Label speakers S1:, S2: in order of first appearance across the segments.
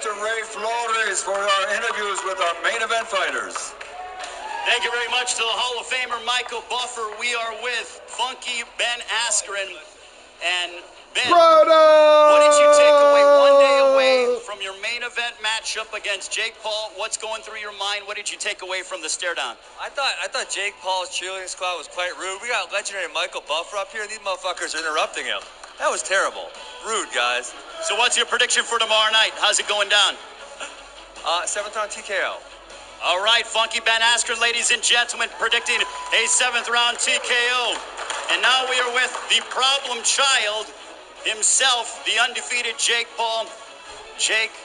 S1: Mr. Ray Flores for our interviews with our main event fighters.
S2: Thank you very much to the Hall of Famer Michael Buffer. We are with Funky Ben Askren. And Ben, what did you take away 1 day away from your main event matchup against Jake Paul? What's going through your mind? What did you take away from the stare down?
S3: I thought Jake Paul's cheerleading squad was quite rude. We got legendary Michael Buffer up here, and these motherfuckers are interrupting him. That was terrible. Rude, guys.
S2: So what's your prediction for tomorrow night? How's it going down?
S3: 7th round TKO.
S2: All right, Funky Ben Askren, ladies and gentlemen, predicting a 7th round TKO. And now we are with the problem child himself, the undefeated Jake Paul. Jake,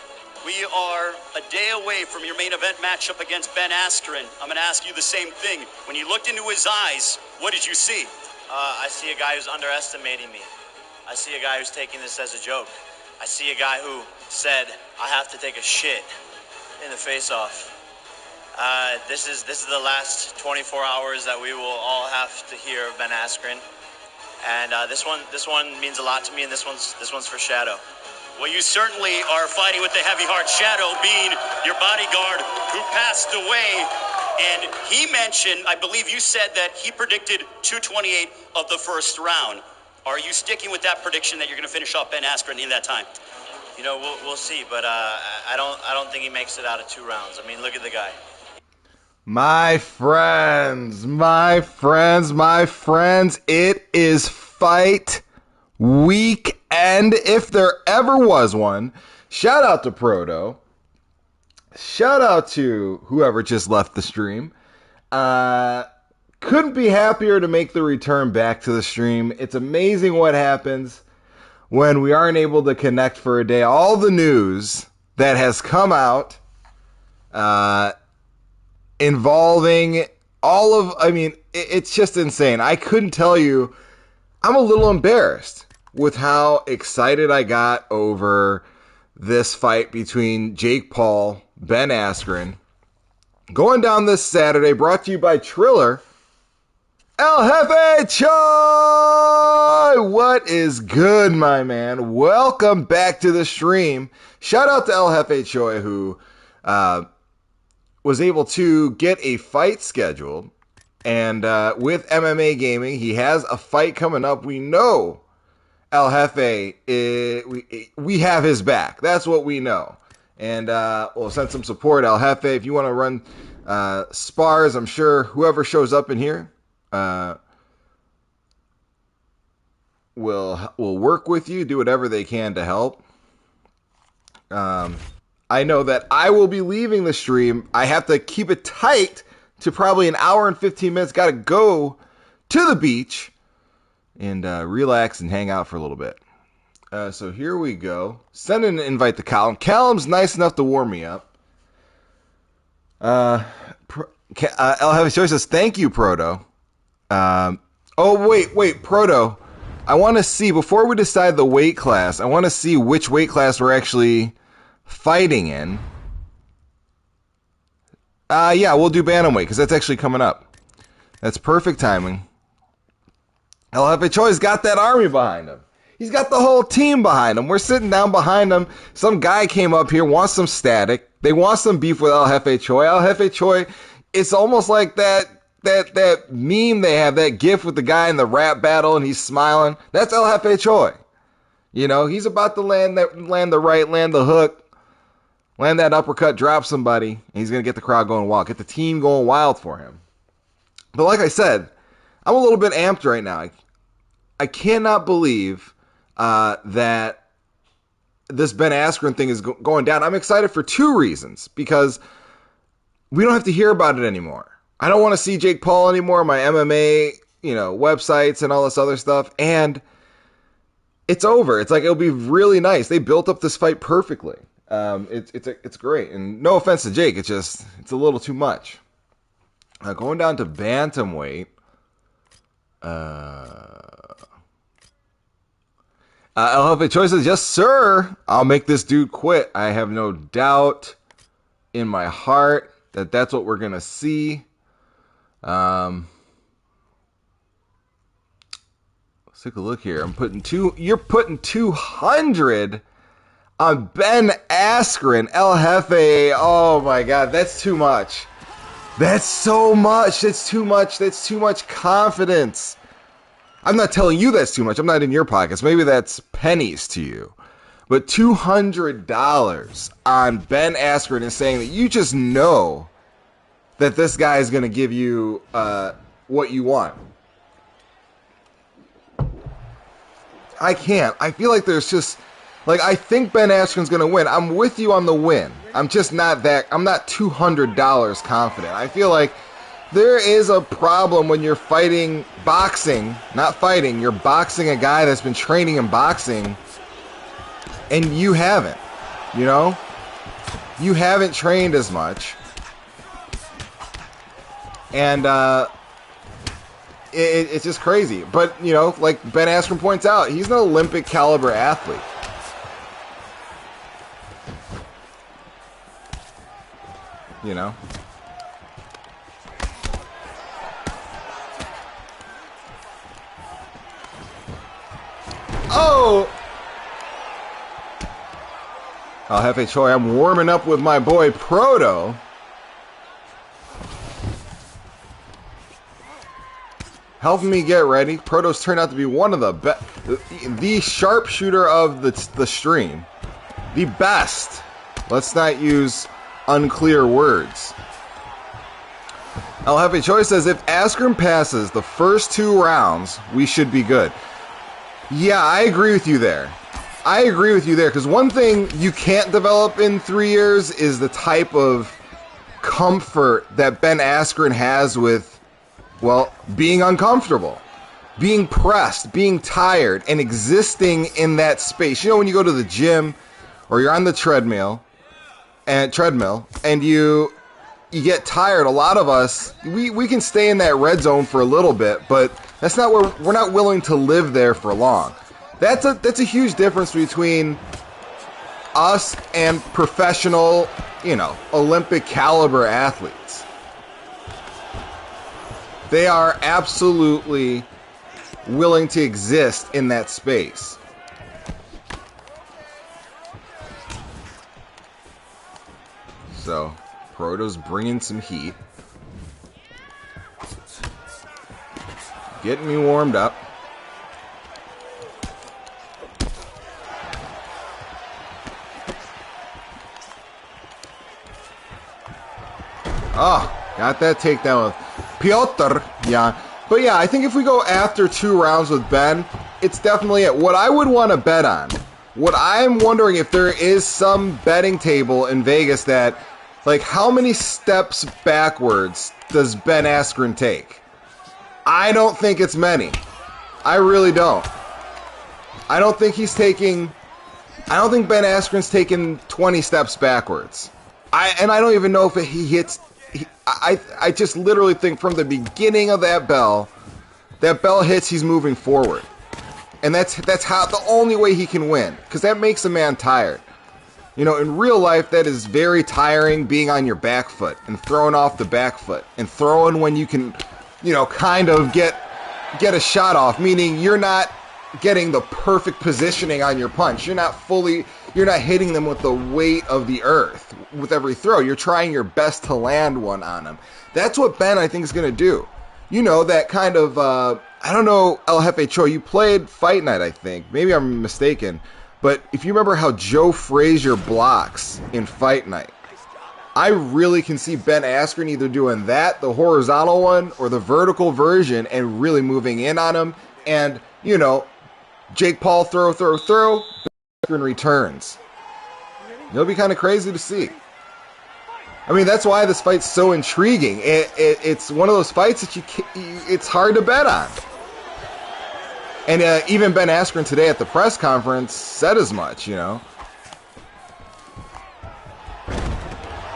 S2: we are a day away from your main event matchup against Ben Askren. I'm going to ask you the same thing. When you looked into his eyes, what did you see?
S4: I see a guy who's underestimating me. I see a guy who's taking this as a joke. I see a guy who said, I have to take a shit in the face-off. This is the last 24 hours that we will all have to hear of Ben Askren. And this one means a lot to me, and this one's for Shadow.
S2: Well, you certainly are fighting with the heavy heart. Shadow being your bodyguard who passed away. And he mentioned, I believe you said that he predicted 228 of the first round. Are you sticking with that prediction that you're going to finish off Ben Askren in that time?
S4: You know, we'll see, but I don't think he makes it out of 2 rounds. I mean, look at the guy.
S5: My friends, it is fight weekend, if there ever was one. Shout out to Proto. Shout out to whoever just left the stream. Couldn't be happier to make the return back to the stream. It's amazing what happens when we aren't able to connect for a day. All the news that has come out involving it's just insane. I couldn't tell you. I'm a little embarrassed with how excited I got over this fight between Jake Paul, Ben Askren, going down this Saturday, brought to you by Triller. El Jefe Choi! What is good, my man? Welcome back to the stream. Shout out to El Jefe Choi, who was able to get a fight scheduled. And with MMA Gaming, he has a fight coming up. We know El Jefe, we have his back. That's what we know. And we'll send some support. El Jefe, if you want to run spars, I'm sure whoever shows up in here will work with you, do whatever they can to help. I know that I will be leaving the stream. I have to keep it tight to probably an hour and 15 minutes. Got to go to the beach and relax and hang out for a little bit. So here we go. Send an invite to Callum. Callum's nice enough to warm me up. El Jefe Choice says, thank you, Proto. Wait, Proto. I want to see, before we decide the weight class, I want to see which weight class we're actually fighting in. Yeah, we'll do bantamweight because that's actually coming up. That's perfect timing. El Jefe Choi's got that army behind him. He's got the whole team behind him. We're sitting down behind him. Some guy came up here, wants some static. They want some beef with El Jefe Choi. El Jefe Choi, it's almost like that meme they have, that gif with the guy in the rap battle and he's smiling. That's El Jefe Choi. You know, he's about to land the hook. Land that uppercut, drop somebody, and he's going to get the crowd going wild, get the team going wild for him. But like I said, I'm a little bit amped right now. I cannot believe that this Ben Askren thing is going down. I'm excited for 2 reasons, because we don't have to hear about it anymore. I don't want to see Jake Paul anymore, my MMA, websites and all this other stuff, and it's over. It's like, it'll be really nice. They built up this fight perfectly. It's great, and no offense to Jake, it's a little too much. Going down to bantamweight, El Jefe Choi says, yes sir, I'll make this dude quit. I have no doubt in my heart that that's what we're gonna see. Let's take a look here. You're putting 200 on Ben Askren. El Jefe, oh my God, that's too much. That's so much. That's too much. That's too much confidence. I'm not telling you that's too much. I'm not in your pockets. Maybe that's pennies to you. But $200 on Ben Askren is saying that you just know that this guy is going to give you what you want. I can't. I feel like there's just... Like, I think Ben Askren's going to win. I'm with you on the win. I'm just not that... I'm not $200 confident. I feel like there is a problem when you're fighting boxing. Not fighting. You're boxing a guy that's been training in boxing, and you haven't. You know? You haven't trained as much. And, it's just crazy. But, you know, like Ben Askren points out, he's an Olympic caliber athlete. You know? Oh! El Jefe Choi, I'm warming up with my boy Proto. Helping me get ready. Proto's turned out to be one of the sharpshooter of the stream. The best. Let's not use unclear words. El Jefe Choi says, if Askren passes the first 2 rounds, we should be good. Yeah, I agree with you there. I agree with you there, because one thing you can't develop in 3 years is the type of comfort that Ben Askren has with, well, being uncomfortable, being pressed, being tired, and existing in that space. You know, when you go to the gym or you're on the treadmill and you get tired, a lot of us, we can stay in that red zone for a little bit, but that's not where we're not willing to live there for long. That's a huge difference between us and professional, you know, Olympic caliber athletes. They are absolutely willing to exist in that space. So, Proto's bringing some heat. Getting me warmed up. Oh, got that takedown with Piotr. Yeah. But yeah, I think if we go after 2 rounds with Ben, it's definitely it. What I would want to bet on, what I'm wondering if there is some betting table in Vegas that, like, how many steps backwards does Ben Askren take? I don't think it's many. I really don't. I don't think Ben Askren's taking 20 steps backwards. I don't even know if he hits. I just literally think from the beginning of that bell hits, he's moving forward. And that's how the only way he can win, because that makes a man tired. You know, in real life, that is very tiring, being on your back foot and throwing off the back foot and throwing when you can, you know, kind of get a shot off, meaning you're not getting the perfect positioning on your punch. You're not hitting them with the weight of the earth with every throw. You're trying your best to land one on them. That's what Ben, I think, is going to do. You know, that kind of, I don't know, El Jefe Choi, you played Fight Night, I think. Maybe I'm mistaken. But if you remember how Joe Frazier blocks in Fight Night, I really can see Ben Askren either doing that, the horizontal one, or the vertical version, and really moving in on him. And, you know, Jake Paul throw, Ben Askren returns. It'll be kind of crazy to see. I mean, that's why this fight's so intriguing. It's one of those fights that it's hard to bet on. And even Ben Askren today at the press conference said as much, you know.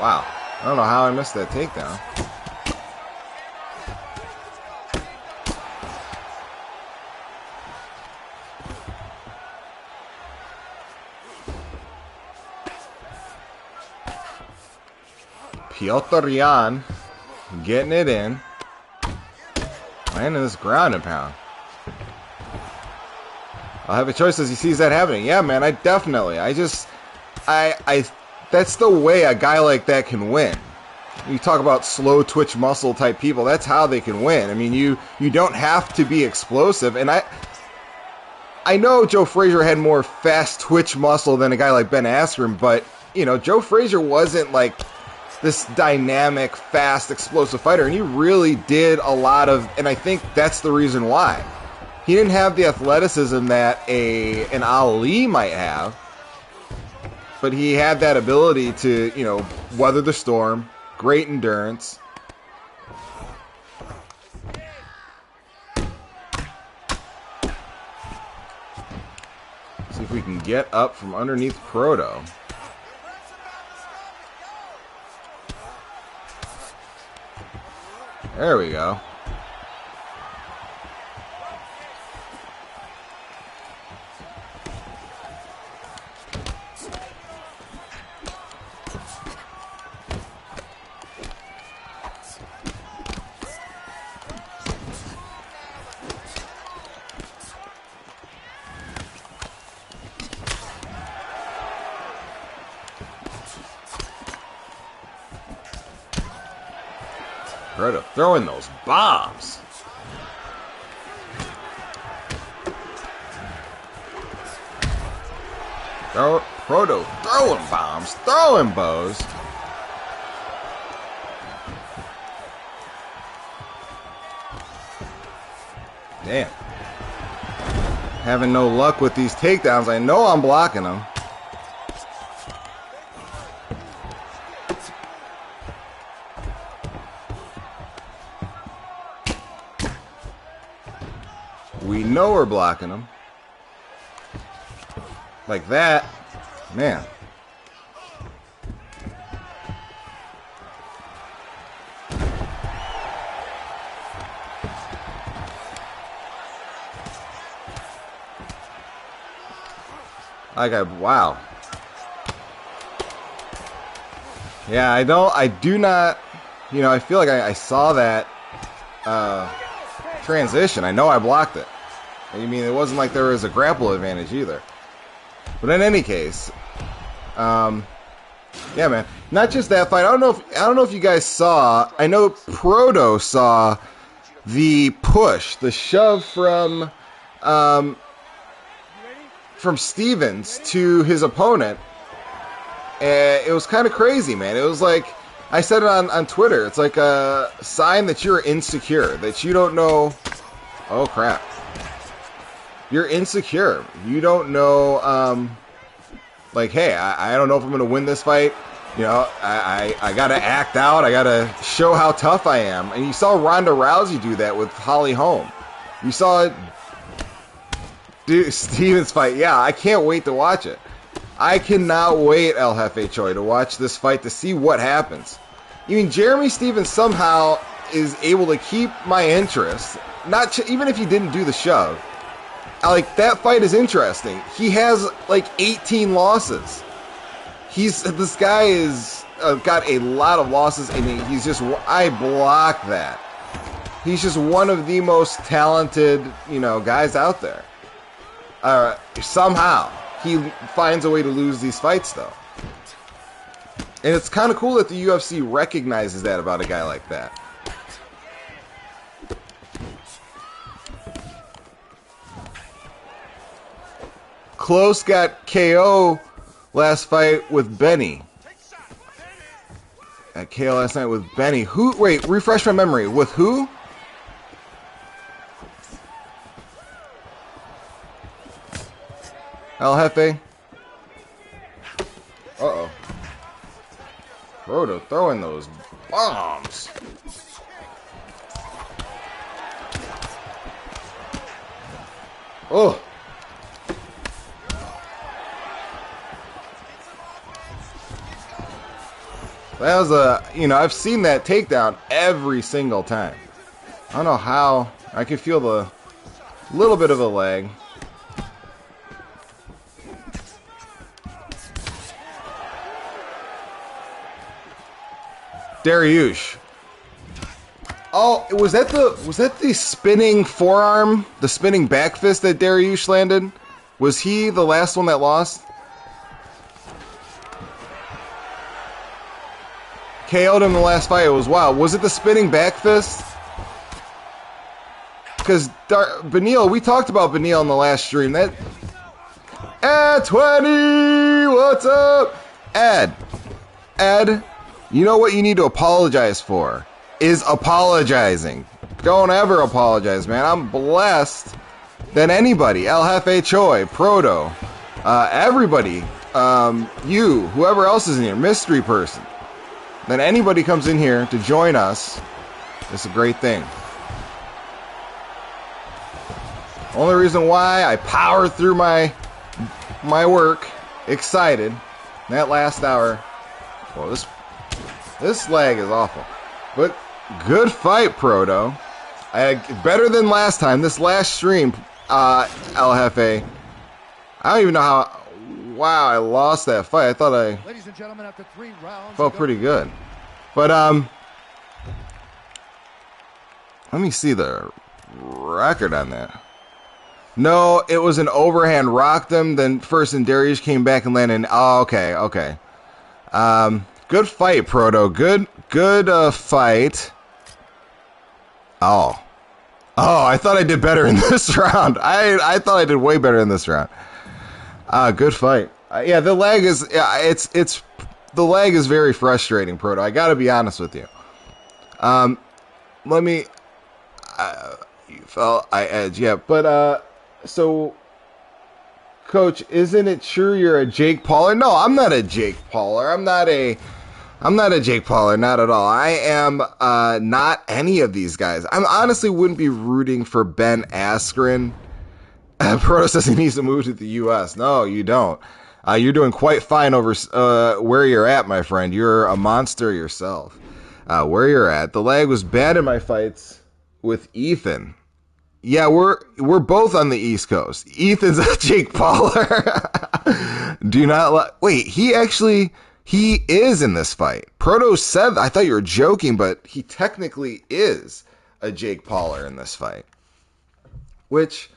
S5: Wow. I don't know how I missed that takedown. Piotr Jan getting it in. Landing this ground and pound. I'll have a choice as he sees that happening. Yeah, man, I that's the way a guy like that can win. You talk about slow twitch muscle type people, that's how they can win. I mean, you don't have to be explosive, and I know Joe Frazier had more fast twitch muscle than a guy like Ben Askren, but you know, Joe Frazier wasn't like this dynamic, fast, explosive fighter, and he really did a lot of, and I think that's the reason why. He didn't have the athleticism that an Ali might have, but he had that ability to, you know, weather the storm, great endurance. See if we can get up from underneath Proto. There we go. Proto throwing those bombs. Proto throwing bombs, throwing bows. Damn. Having no luck with these takedowns. I know I'm blocking them. We know we're blocking them. Like that. Man. Wow. Yeah, I do not, you know, I feel like I saw that transition. I know I blocked it. I mean, it wasn't like there was a grapple advantage either. But in any case, yeah, man. Not just that fight. I don't know if you guys saw. I know Proto saw the push, the shove from Stevens to his opponent. It was kind of crazy, man. It was like, I said it on Twitter. It's like a sign that you're insecure, that you don't know. Oh crap. You're insecure. You don't know, like, hey, I don't know if I'm going to win this fight. You know, I got to act out. I got to show how tough I am. And you saw Ronda Rousey do that with Holly Holm. You saw Stevens fight. Yeah, I can't wait to watch it. I cannot wait, El Jefe Choi, to watch this fight to see what happens. I mean, Jeremy Stevens somehow is able to keep my interest. Even if he didn't do the shove. Like, that fight is interesting. He has like 18 losses. This guy is got a lot of losses, and he's just, I block that. He's just one of the most talented, you know, guys out there. Somehow he finds a way to lose these fights, though. And it's kind of cool that the UFC recognizes that about a guy like that. Close got KO last fight with Benny. Got KO last night with Benny. Who? Wait, refresh my memory. With who? El Jefe. Uh-oh. Proto throwing those bombs. Oh. That was I've seen that takedown every single time. I don't know how. I could feel the little bit of a lag. Dariush. Oh, was that the spinning forearm, the spinning back fist that Dariush landed? Was he the last one that lost? KO'd him in the last fight. It was wild. Was it the spinning back fist? Because Beneil, we talked about Beneil in the last stream. That Ed 20, what's up? Ed, you know what you need to apologize for? Is apologizing. Don't ever apologize, man. I'm blessed than anybody. El Jefe Choi, Proto, everybody, you, whoever else is in here, mystery person. Then anybody comes in here to join us. It's a great thing. Only reason why I powered through my work, excited, that last hour. Well, this lag is awful, but good fight, Proto. Better than last time. This last stream, El Jefe. I don't even know how. Wow, I lost that fight. I thought
S6: Ladies and gentlemen, after 3 rounds,
S5: felt pretty good. But let me see the record on that. No, it was an overhand, rocked him, then first and Darius came back and landed. Oh, okay. Good fight, Proto. Good fight. Oh, I thought I did better in this round. I thought I did way better in this round. Good fight. Yeah, the lag is the lag is very frustrating, Proto. I got to be honest with you. Let me. You felt I edge, yeah, but so, Coach, isn't it true you're a Jake Pauler? No, I'm not a Jake Pauler. I'm not a Jake Pauler, not at all. I am not any of these guys. I honestly wouldn't be rooting for Ben Askren. Proto says he needs to move to the U.S. No, you don't. You're doing quite fine over where you're at, my friend. You're a monster yourself. Where you're at. The lag was bad in my fights with Ethan. Yeah, we're both on the East Coast. Ethan's a Jake Pauler. Do not wait. He is in this fight. Proto said, I thought you were joking, but he technically is a Jake Pauler in this fight. Which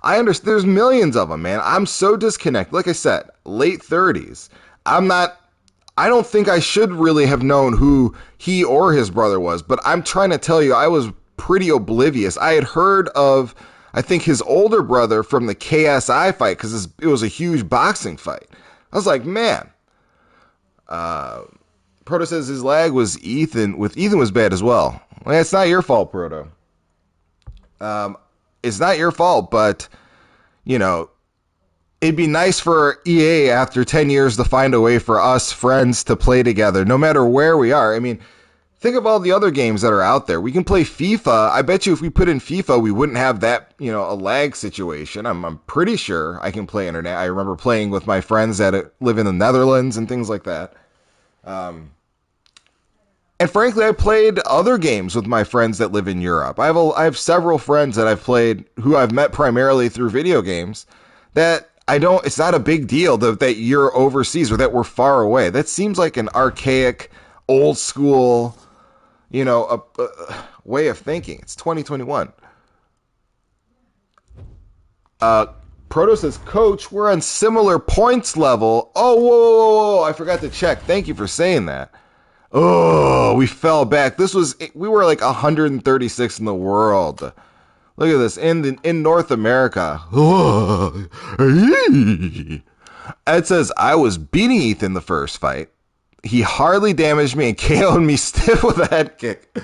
S5: I understand. There's millions of them, man. I'm so disconnected. Like I said, late 30s. I don't think I should really have known who he or his brother was, but I'm trying to tell you, I was pretty oblivious. I had heard of, I think, his older brother from the KSI fight because it was a huge boxing fight. I was like, man. Proto says his lag was Ethan was bad as well. Well, it's not your fault, Proto. It's not your fault, but you know, it'd be nice for EA after 10 years to find a way for us friends to play together, no matter where we are. I mean, think of all the other games that are out there. We can play FIFA. I bet you if we put in FIFA, we wouldn't have that, a lag situation. I'm pretty sure I can play internet. I remember playing with my friends that live in the Netherlands and things like that. And frankly, I played other games with my friends that live in Europe. I have several friends that I've played who I've met primarily through video games that it's not a big deal that you're overseas or that we're far away. That seems like an archaic, old school, a way of thinking. It's 2021. Proto says, Coach, we're on similar points level. Oh, whoa, I forgot to check. Thank you for saying that. Oh, we fell back. We were like 136 in the world. Look at this. In North America. Ed says, I was beating Ethan the first fight. He hardly damaged me and KO'd me stiff with a head kick.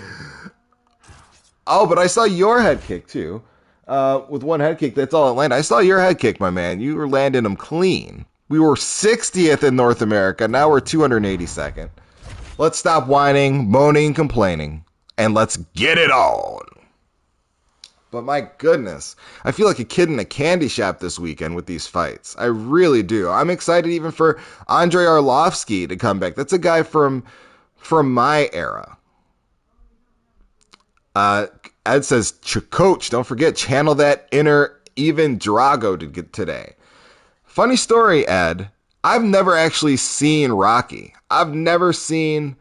S5: Oh, but I saw your head kick too. With one head kick, that's all it landed. I saw your head kick, my man. You were landing them clean. We were 60th in North America. Now we're 282nd. Let's stop whining, moaning, complaining, and let's get it on. But my goodness, I feel like a kid in a candy shop this weekend with these fights. I really do. I'm excited even for Andrei Arlovsky to come back. That's a guy from my era. Ed says, Coach, don't forget, channel that inner even Drago to get today. Funny story, Ed. I've never actually seen Rocky. I've never seen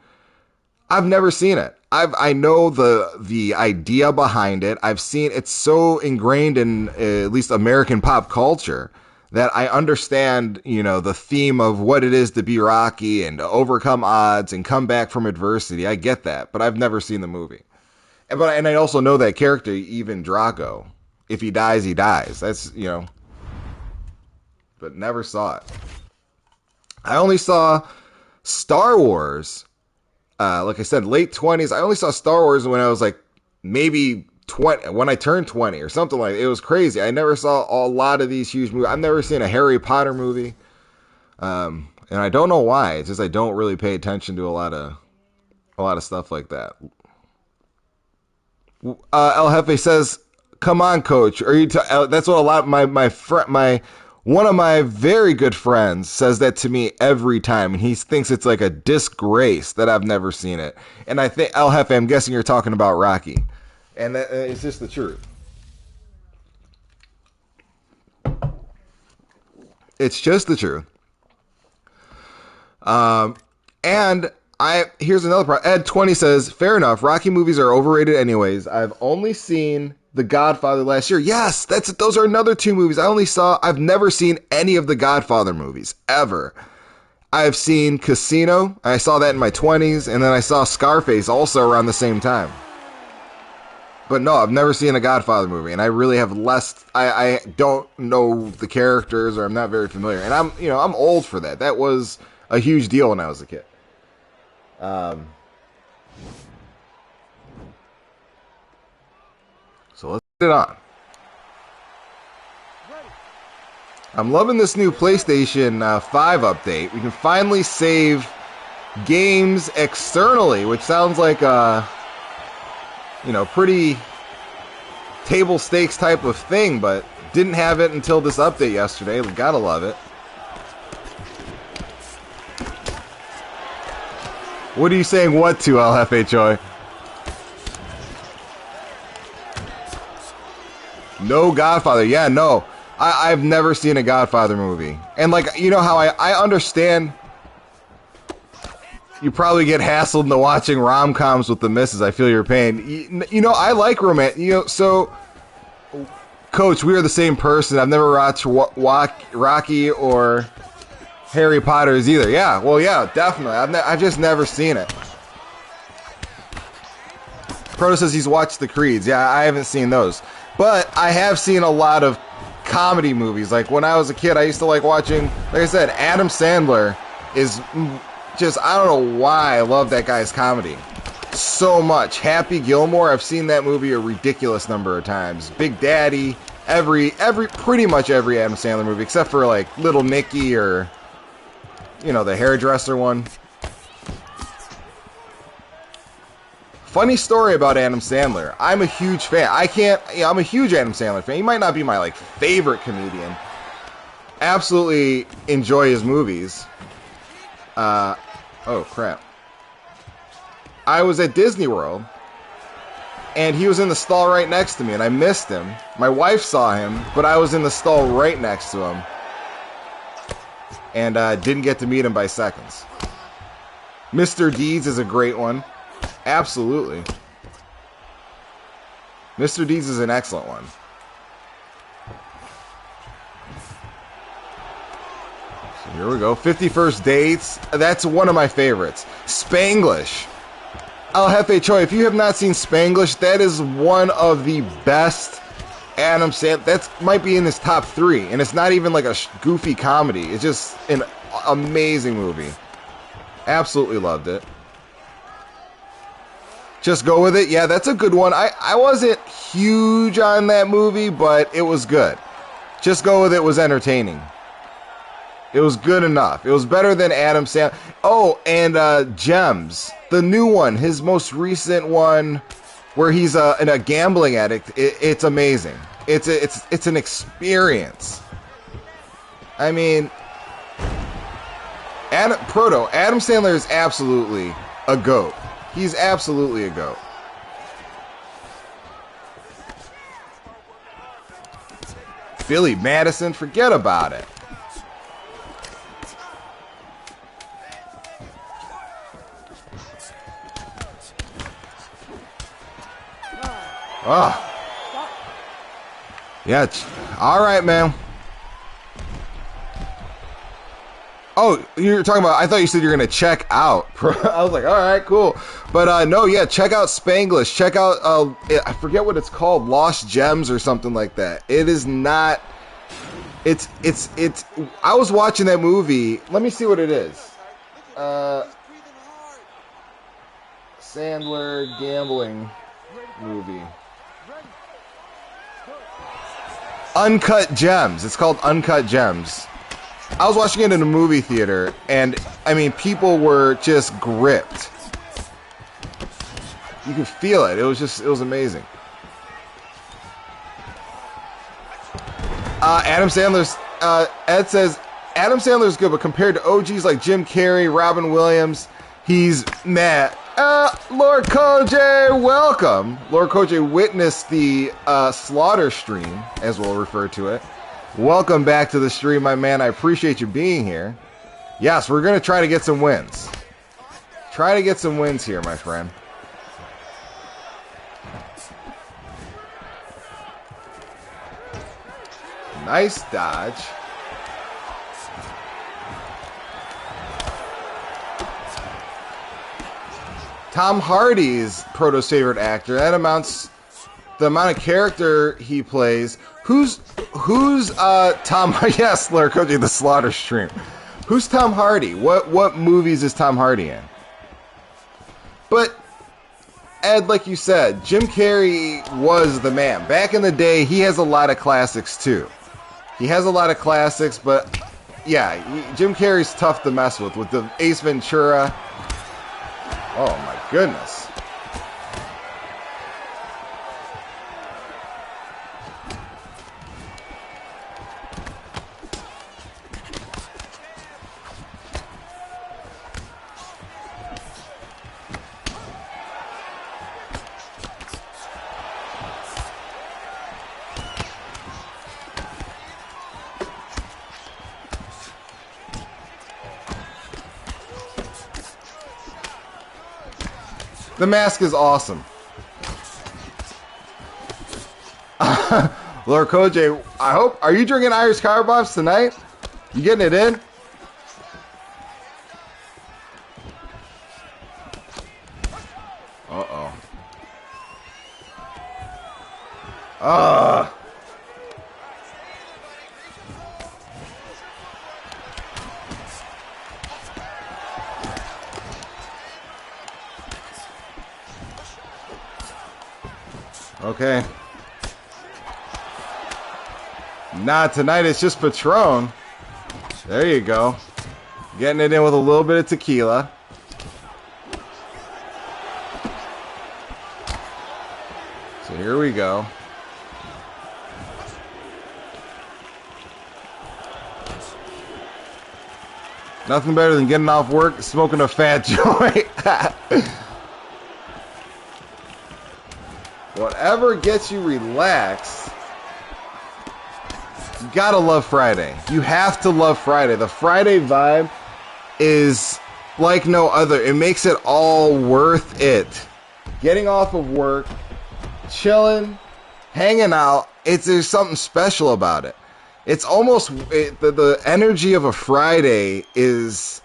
S5: it. I know the idea behind it. I've seen it's so ingrained in at least American pop culture that I understand, you know, the theme of what it is to be Rocky and to overcome odds and come back from adversity. I get that, but I've never seen the movie. And I also know that character, even Drago. If he dies, he dies. That's, you know, but never saw it. I only saw Star Wars, like I said, late 20s. I only saw Star Wars when I was like maybe 20, when I turned 20 or something like that. It was crazy. I never saw a lot of these huge movies. I've never seen a Harry Potter movie. And I don't know why. It's just I don't really pay attention to a lot of stuff like that. El Jefe says, "Come on, coach." Are you that's what a lot one of my very good friends says that to me every time, and he thinks it's like a disgrace that I've never seen it. And I think, El Jefe, I'm guessing you're talking about Rocky. And it's just the truth. It's just the truth. And here's another part. Ed20 says, fair enough. Rocky movies are overrated anyways. I've only seen The Godfather last year. Yes, those are another two movies. I've never seen any of the Godfather movies, ever. I've seen Casino. I saw that in my 20s. And then I saw Scarface also around the same time. But no, I've never seen a Godfather movie, and I really have less. I don't know the characters, or I'm not very familiar. And I'm old for that. That was a huge deal when I was a kid. So let's get it on. I'm loving this new PlayStation 5 update. We can finally save games externally, which sounds like pretty table stakes type of thing, but didn't have it until this update yesterday. We gotta love it. What are you saying what to, LFHOI? No Godfather. Yeah, no. I've never seen a Godfather movie. And like, you know how I understand you probably get hassled into watching rom-coms with the missus. I feel your pain. You know, I like romance. You know, so, Coach, we are the same person. I've never watched Rocky or Harry Potter's either. Yeah, well, yeah, definitely. I've just never seen it. Proto says he's watched the Creeds. Yeah, I haven't seen those. But I have seen a lot of comedy movies. Like, when I was a kid, I used to like watching, like I said, Adam Sandler is just, I don't know why I love that guy's comedy so much. Happy Gilmore, I've seen that movie a ridiculous number of times. Big Daddy, pretty much every Adam Sandler movie, except for like Little Nicky or, you know, the hairdresser one. Funny story about Adam Sandler. I'm a huge fan. I'm a huge Adam Sandler fan. He might not be my like favorite comedian. Absolutely enjoy his movies. Oh crap. I was at Disney World and he was in the stall right next to me and I missed him. My wife saw him, but I was in the stall right next to him and didn't get to meet him by seconds. Mr. Deeds is a great one. Absolutely. Mr. Deeds is an excellent one. So here we go. 50 First Dates. That's one of my favorites. Spanglish. El Jefe Choi, if you have not seen Spanglish, that is one of the best Adam Sandler. That might be in his top 3. And it's not even like a goofy comedy. It's just an amazing movie. Absolutely loved it. Just Go With It. Yeah, that's a good one. I wasn't huge on that movie, but it was good. Just Go With It was entertaining. It was good enough. It was better than Adam Sandler. Oh, and Gems. The new one. His most recent one where he's a gambling addict. It's amazing. It's an experience. I mean, Adam Sandler is absolutely a GOAT. He's absolutely a GOAT. Billy Madison, forget about it. Oh. Yeah, all right, man. Oh, you're talking about, I thought you said you're going to check out. I was like, all right, cool. But no, yeah, check out Spanglish. Check out, I forget what it's called, Lost Gems or something like that. It is not, it's, I was watching that movie. Let me see what it is. Sandler gambling movie. Uncut Gems. It's called Uncut Gems. I was watching it in a movie theater, and I mean, people were just gripped. You could feel it. It was amazing. Adam Sandler's, Ed says, Adam Sandler's good, but compared to OGs like Jim Carrey, Robin Williams, he's meh. Lord Koj, welcome. Lord Koj witnessed the slaughter stream, as we'll refer to it. Welcome back to the stream, my man. I appreciate you being here. Yes, we're going to try to get some wins. Try to get some wins here, my friend. Nice dodge. Tom Hardy's Proto's favorite actor. That amounts the amount of character he plays. Who's Tom? Yes, Larry Cody, the Slaughter Stream. Who's Tom Hardy? What movies is Tom Hardy in? But Ed, like you said, Jim Carrey was the man. Back in the day, he has a lot of classics too. He has a lot of classics, but yeah, Jim Carrey's tough to mess with the Ace Ventura. Oh my goodness. The mask is awesome. Lord Koj, I hope, are you drinking Irish Car Bombs tonight? You getting it in? Uh-oh. Okay. Nah, tonight it's just Patron. There you go. Getting it in with a little bit of tequila. So here we go. Nothing better than getting off work, smoking a fat joint. Whatever gets you relaxed. You gotta love Friday. You have to love Friday. The Friday vibe is like no other. It makes it all worth it. Getting off of work, chilling, hanging out. There's something special about it. It's almost the energy of a Friday is.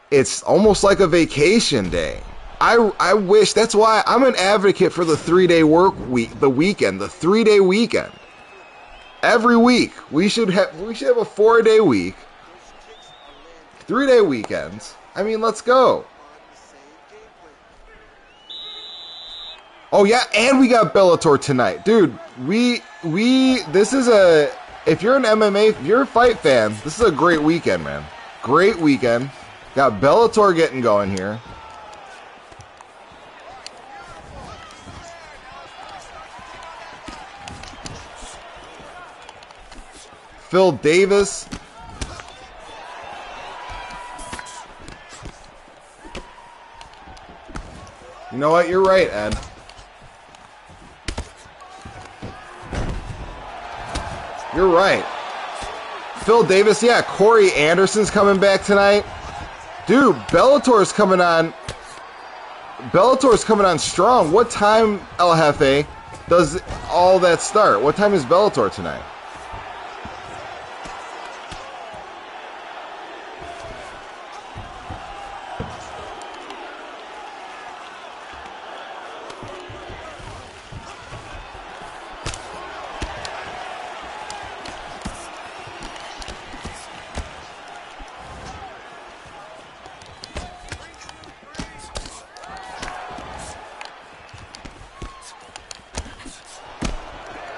S5: It's almost like a vacation day. I wish, that's why I'm an advocate for the 3-day work week, the weekend, the 3-day weekend. Every week we should have a 4-day week, 3-day weekends. I mean, let's go. Oh yeah, and we got Bellator tonight, dude. This is if you're an MMA, if you're a fight fan, this is a great weekend, man. Great weekend. Got Bellator getting going here. Phil Davis. You know what? You're right, Ed. You're right. Phil Davis, yeah. Corey Anderson's coming back tonight. Dude, Bellator's coming on. Bellator's coming on strong. What time, El Jefe, does all that start? What time is Bellator tonight?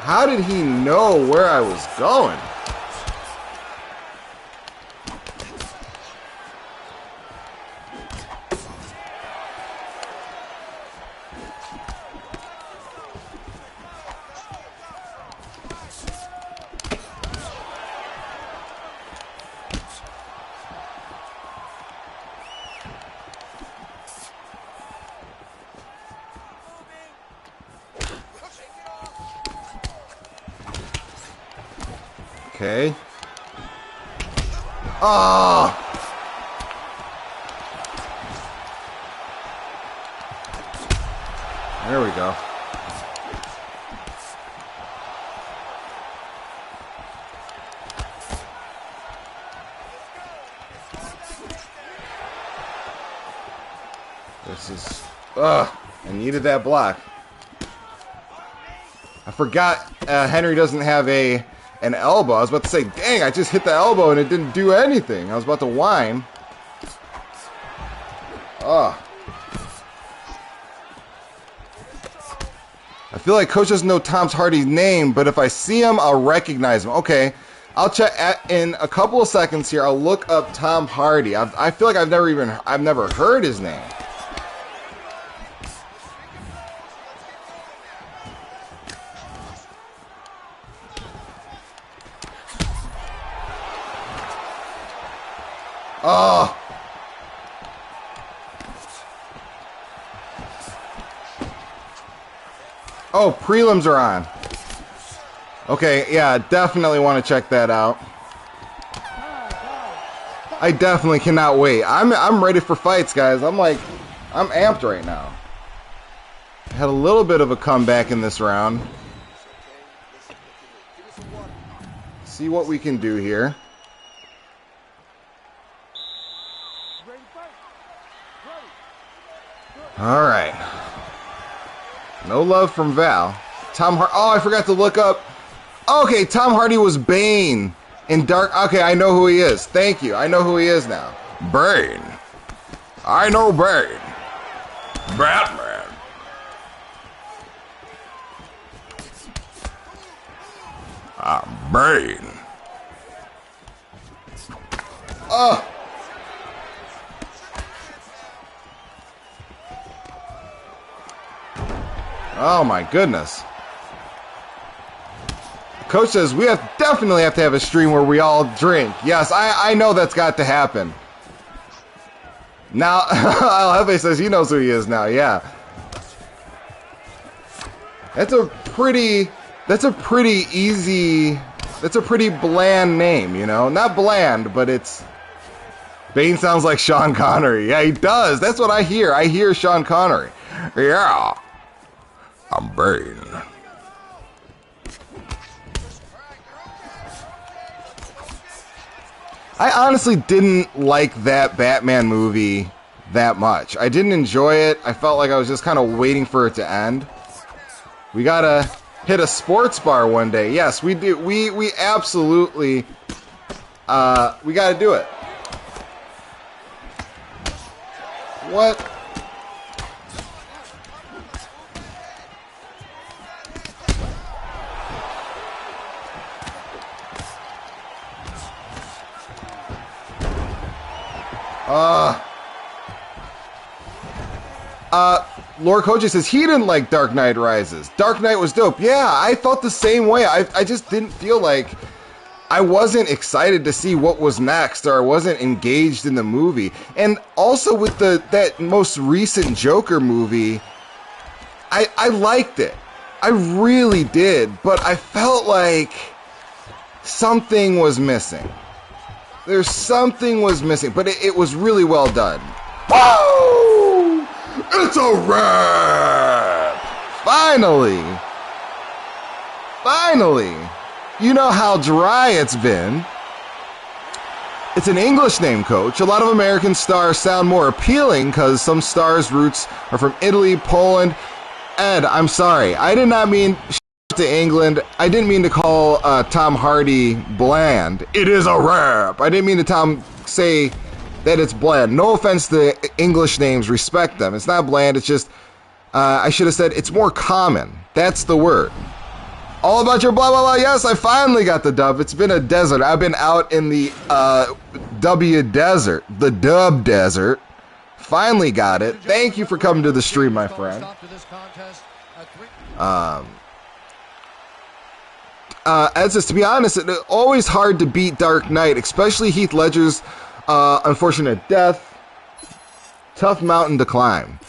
S5: How did he know where I was going? Okay. Oh! There we go. This is... Ugh! I needed that block. I forgot Henry doesn't have an elbow. I was about to say, dang, I just hit the elbow and it didn't do anything. I was about to whine. Ugh. I feel like Coach doesn't know Tom Hardy's name, but if I see him, I'll recognize him. Okay, I'll check in a couple of seconds here. I'll look up Tom Hardy. I feel like I've never heard his name. Oh. Oh, prelims are on. Okay, yeah, definitely want to check that out. I definitely cannot wait. I'm ready for fights, guys. I'm amped right now. Had a little bit of a comeback in this round. See what we can do here. All right. No love from Val. Oh, I forgot to look up. Okay, Tom Hardy was Bane in Dark. Okay, I know who he is. Thank you. I know who he is now. Bane. I know Bane. Batman. Bane. Oh. Oh my goodness. Coach says we definitely have to have a stream where we all drink. Yes, I know that's got to happen. Now, El Jefe says he knows who he is now. Yeah. That's a pretty bland name, you know? Not bland, but it's... Bane sounds like Sean Connery. Yeah, he does. That's what I hear. I hear Sean Connery. Yeah. I'm Bane. I honestly didn't like that Batman movie that much. I didn't enjoy it. I felt like I was just kind of waiting for it to end. We gotta hit a sports bar one day. Yes, we do. We absolutely we gotta do it. What? Lord Koji says he didn't like Dark Knight Rises. Dark Knight was dope. Yeah, I felt the same way. I just didn't feel like I wasn't excited to see what was next, or I wasn't engaged in the movie. And also with that most recent Joker movie, I liked it. I really did, but I felt like something was missing. There's something was missing, but it was really well done. Woo! It's a wrap! Finally! Finally! You know how dry it's been. It's an English name, Coach. A lot of American stars sound more appealing because some stars' roots are from Italy, Poland. Ed, I'm sorry. I did not mean to England. I didn't mean to call Tom Hardy bland. It is a wrap. I didn't mean to say that it's bland. No offense to English names. Respect them. It's not bland. It's just, I should have said it's more common. That's the word. All about your blah, blah, blah. Yes, I finally got the dub. It's been a desert. I've been out in the W desert, the dub desert. Finally got it. Thank you for coming to the stream, my friend. As is, to be honest, it's always hard to beat Dark Knight, especially Heath Ledger's unfortunate death. Tough mountain to climb.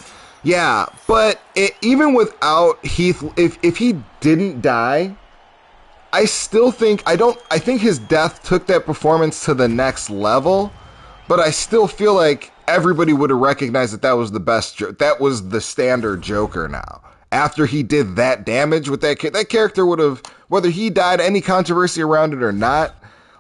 S5: Yeah, but even without Heath, if he didn't die, I still think, I think his death took that performance to the next level, but I still feel like everybody would have recognized that that was the best, that was the standard Joker now. After he did that damage with that character would have, whether he died, any controversy around it or not,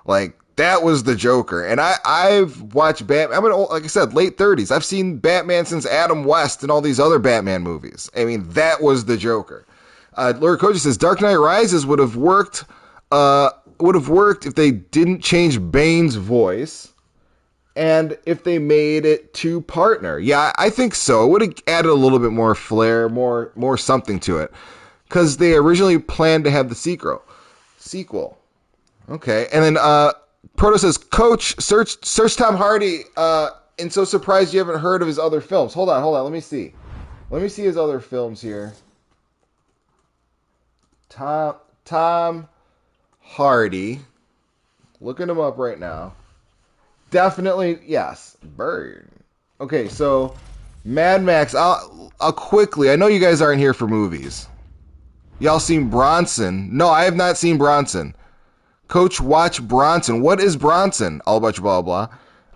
S5: like, that was the Joker. And I've watched Batman, I mean, like I said, late 30s. I've seen Batman since Adam West and all these other Batman movies. I mean, that was the Joker. Laura Koji says, Dark Knight Rises would have worked if they didn't change Bane's voice and if they made it two partner. Yeah, I think so. It would have added a little bit more flair, more something to it. Because they originally planned to have the sequel. Okay, and then Proto says, Coach, search Tom Hardy, and so surprised you haven't heard of his other films. Hold on, let me see. Let me see his other films here. Tom Hardy. Looking him up right now. Definitely, yes. Bird. Okay, so Mad Max, I'll quickly, I know you guys aren't here for movies. Y'all seen Bronson? No, I have not seen Bronson. Coach, watch Bronson. What is Bronson? All about your blah, blah,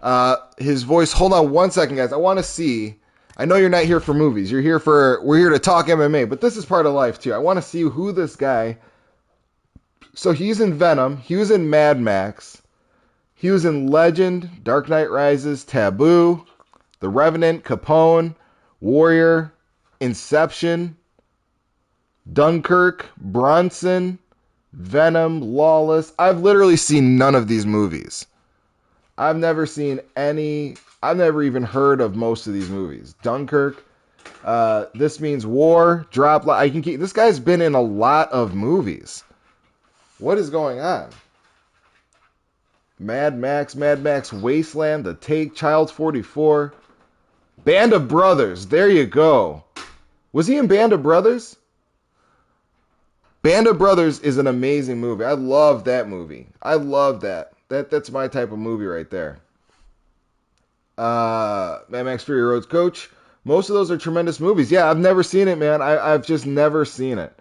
S5: blah. His voice, hold on one second, guys. I want to see. I know you're not here for movies. We're here to talk MMA, but this is part of life, too. I want to see who this guy. So he's in Venom. He was in Mad Max. He was in Legend, Dark Knight Rises, Taboo, The Revenant, Capone, Warrior, Inception, Dunkirk, Bronson, Venom, Lawless. I've literally seen none of these movies. I've never seen any. I've never even heard of most of these movies. Dunkirk, This Means War, Drop. I can keep. This guy's been in a lot of movies. What is going on? Mad Max Wasteland, The Take, Child's 44, Band of Brothers. There you go. Was he in Band of Brothers? Band of Brothers is an amazing movie. I love that movie. I love that. That's my type of movie right there. Mad Max Fury Road's Coach. Most of those are tremendous movies. Yeah, I've never seen it, man. I've just never seen it.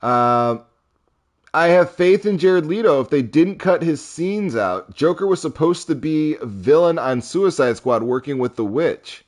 S5: I have faith in Jared Leto. If they didn't cut his scenes out, Joker was supposed to be a villain on Suicide Squad working with the witch.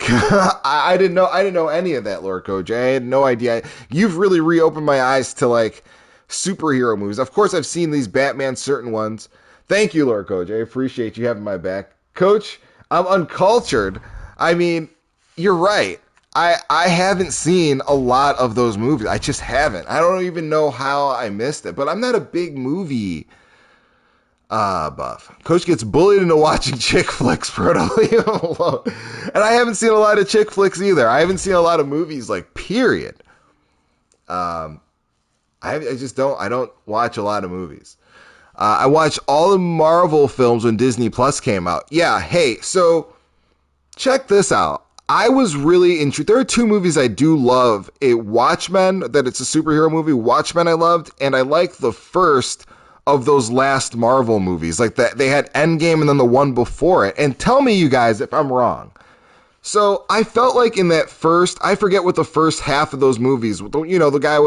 S5: I didn't know any of that, Lord Coach. I had no idea. You've really reopened my eyes to like superhero movies. Of course, I've seen these Batman certain ones. Thank you, Lord Coach. I appreciate you having my back. Coach, I'm uncultured. I mean, you're right. I haven't seen a lot of those movies. I just haven't. I don't even know how I missed it, but I'm not a big movie buff. Coach gets bullied into watching chick flicks, Proto. Leave him alone. And I haven't seen a lot of chick flicks either. I haven't seen a lot of movies, like, period. I don't watch a lot of movies. I watched all the Marvel films when Disney Plus came out. Yeah, hey, so check this out. I was really intrigued. There are two movies I do love. Watchmen, that it's a superhero movie. Watchmen I loved, and I like the first of those last Marvel movies. Like that, they had Endgame and then the one before it. And tell me, you guys, if I'm wrong. So I felt like in that first, I forget what the first half of those movies, you know, the guy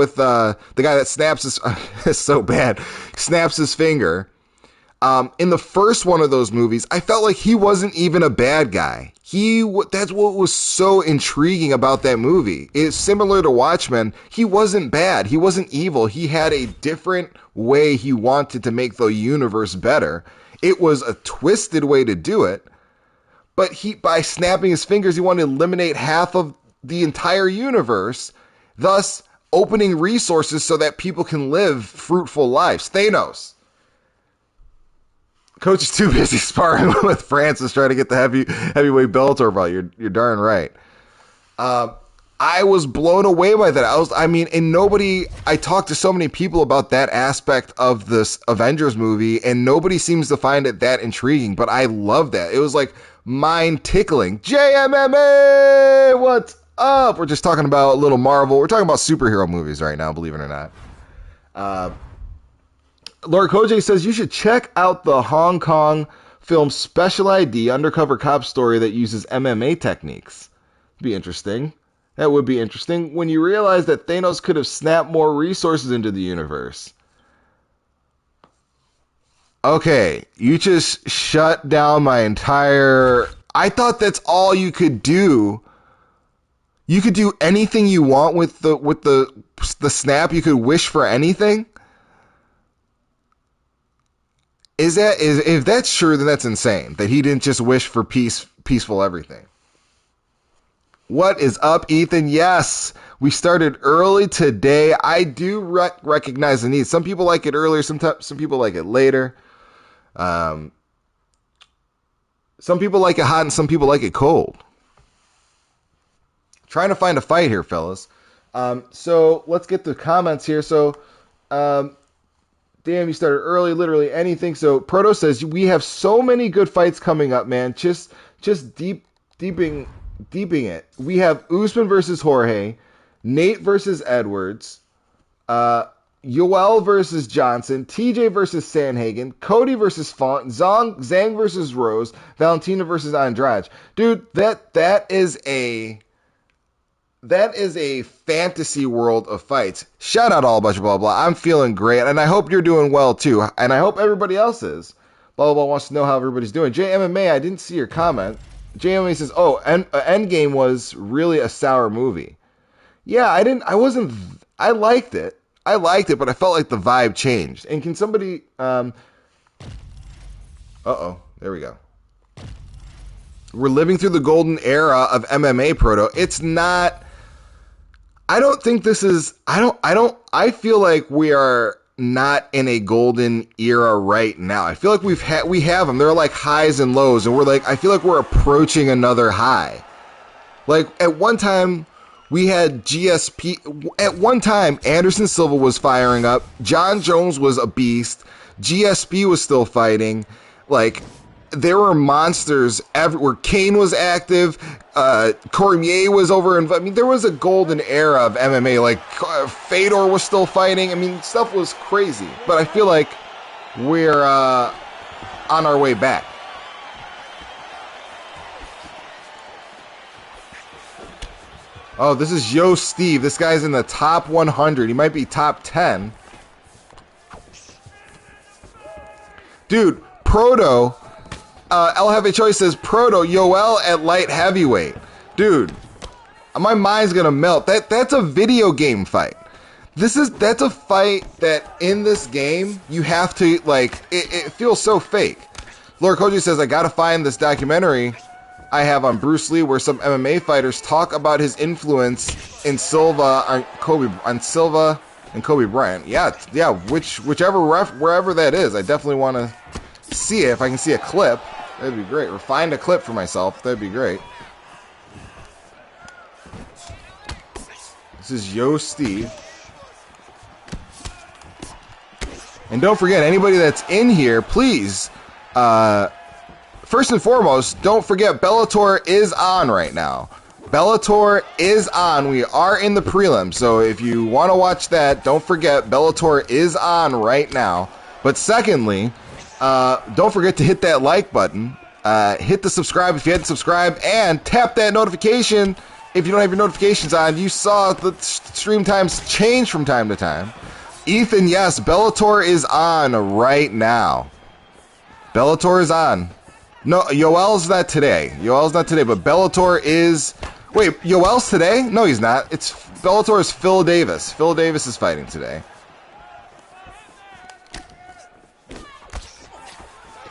S5: that snaps his, it's so bad, snaps his finger. In the first one of those movies, I felt like he wasn't even a bad guy. That's what was so intriguing about that movie. It's similar to Watchmen. He wasn't bad. He wasn't evil. He had a different way he wanted to make the universe better. It was a twisted way to do it. But by snapping his fingers, he wanted to eliminate half of the entire universe, thus opening resources so that people can live fruitful lives. Thanos. Coach is too busy sparring with Francis trying to get the heavyweight Bellator belt. You're darn right. I was blown away by that. I talked to so many people about that aspect of this Avengers movie, and nobody seems to find it that intriguing, but I love that. It was like mind tickling. JMMA, what's up? We're just talking about a little Marvel. We're talking about superhero movies right now, believe it or not. Laura Koj says you should check out the Hong Kong film Special ID undercover cop story that uses MMA techniques. Be interesting. That would be interesting when you realize that Thanos could have snapped more resources into the universe. Okay, you just shut down my entire... I thought that's all you could do. You could do anything you want with the snap. You could wish for anything. If that's true, then that's insane. That he didn't just wish for peaceful everything. What is up, Ethan? Yes, we started early today. I do recognize the need. Some people like it earlier, some people like it later. Some people like it hot and some people like it cold. Trying to find a fight here, fellas. So let's get the comments here. So, damn, you started early, literally anything. So Proto says, we have so many good fights coming up, man. Just deeping it. We have Usman versus Jorge, Nate versus Edwards, Yoel versus Johnson, TJ versus Sandhagen, Cody versus Font, Zhang versus Rose, Valentina versus Andrade. Dude, that is a fantasy world of fights. Shout out all bunch of blah blah. I'm feeling great, and I hope you're doing well too, and I hope everybody else is. Blah blah wants to know how everybody's doing. JMMA, I didn't see your comment. JMMA says, "Oh, Endgame was really a sour movie." Yeah, I liked it. But I felt like the vibe changed. And can somebody there we go. We're living through the golden era of MMA, Proto. It's not I feel like we are not in a golden era right now. I feel like we have them. They're like highs and lows, and I feel like we're approaching another high. Like at one time we had GSP. At one time, Anderson Silva was firing up. John Jones was a beast. GSP was still fighting. Like, there were monsters everywhere. Kane was active. Cormier was over. There was a golden era of MMA. Like, Fedor was still fighting. Stuff was crazy. But I feel like we're on our way back. Oh, this is Yo Steve. This guy's in the top 100. He might be top 10. Dude, Proto, LHFA says, Proto, Yoel at light heavyweight. Dude, my mind's gonna melt. That's a video game fight. That's a fight that in this game, you have to, it feels so fake. Laura Koji says, I gotta find this documentary I have on Bruce Lee where some MMA fighters talk about his influence in Silva and Kobe Bryant. Yeah, wherever that is, I definitely want to see it. If I can see a clip, that'd be great. Or find a clip for myself, that'd be great. This is Yo Steve. And don't forget, anybody that's in here, please, first and foremost, don't forget Bellator is on right now. Bellator is on. We are in the prelim, so if you want to watch that, don't forget Bellator is on right now. But secondly, don't forget to hit that like button, hit the subscribe if you hadn't subscribed, and tap that notification if you don't have your notifications on. You saw the stream times change from time to time. Ethan, yes, Bellator is on right now. Bellator is on. No, Yoel's not today. But Bellator is... Wait, Yoel's today? No, he's not. Bellator is Phil Davis. Phil Davis is fighting today.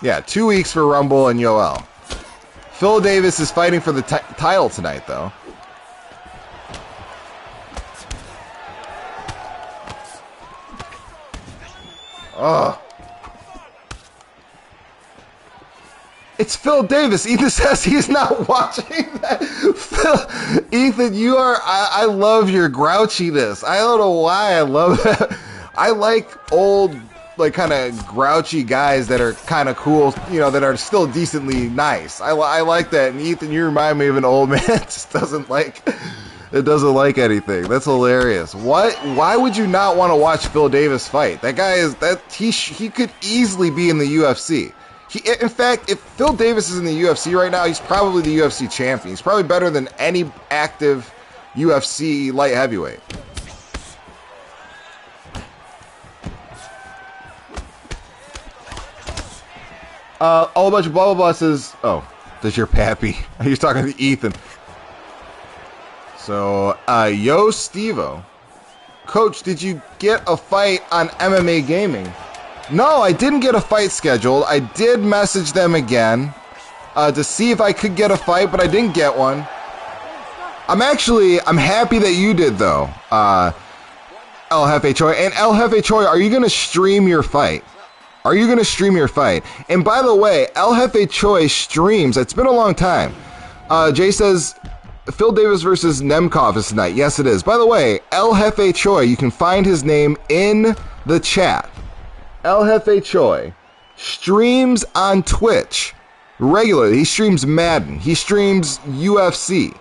S5: Yeah, 2 weeks for Rumble and Yoel. Phil Davis is fighting for the title tonight, though. Oh. It's Phil Davis. Ethan says he's not watching that. Phil, Ethan, you are. I love your grouchiness. I don't know why I love that. I like old, like kind of grouchy guys that are kind of cool, you know, that are still decently nice. I like that. And Ethan, you remind me of an old man that just doesn't like anything. That's hilarious. What? Why would you not want to watch Phil Davis fight? That guy is he could easily be in the UFC. In fact, if Phil Davis is in the UFC right now, he's probably the UFC champion. He's probably better than any active UFC light heavyweight. All a bunch of blah blah blah says, oh, does your pappy? He's talking to Ethan. So, yo, Stevo. Coach, did you get a fight on MMA Gaming? No, I didn't get a fight scheduled. I did message them again to see if I could get a fight, but I didn't get one. I'm happy that you did, though, El Jefe Choi. And El Jefe Choi, are you going to stream your fight? Are you going to stream your fight? And by the way, El Jefe Choi streams. It's been a long time. Jay says, Phil Davis versus Nemkov is tonight. Yes, it is. By the way, El Jefe Choi, you can find his name in the chat. El Jefe Choi streams on Twitch regularly. He streams Madden. He streams UFC.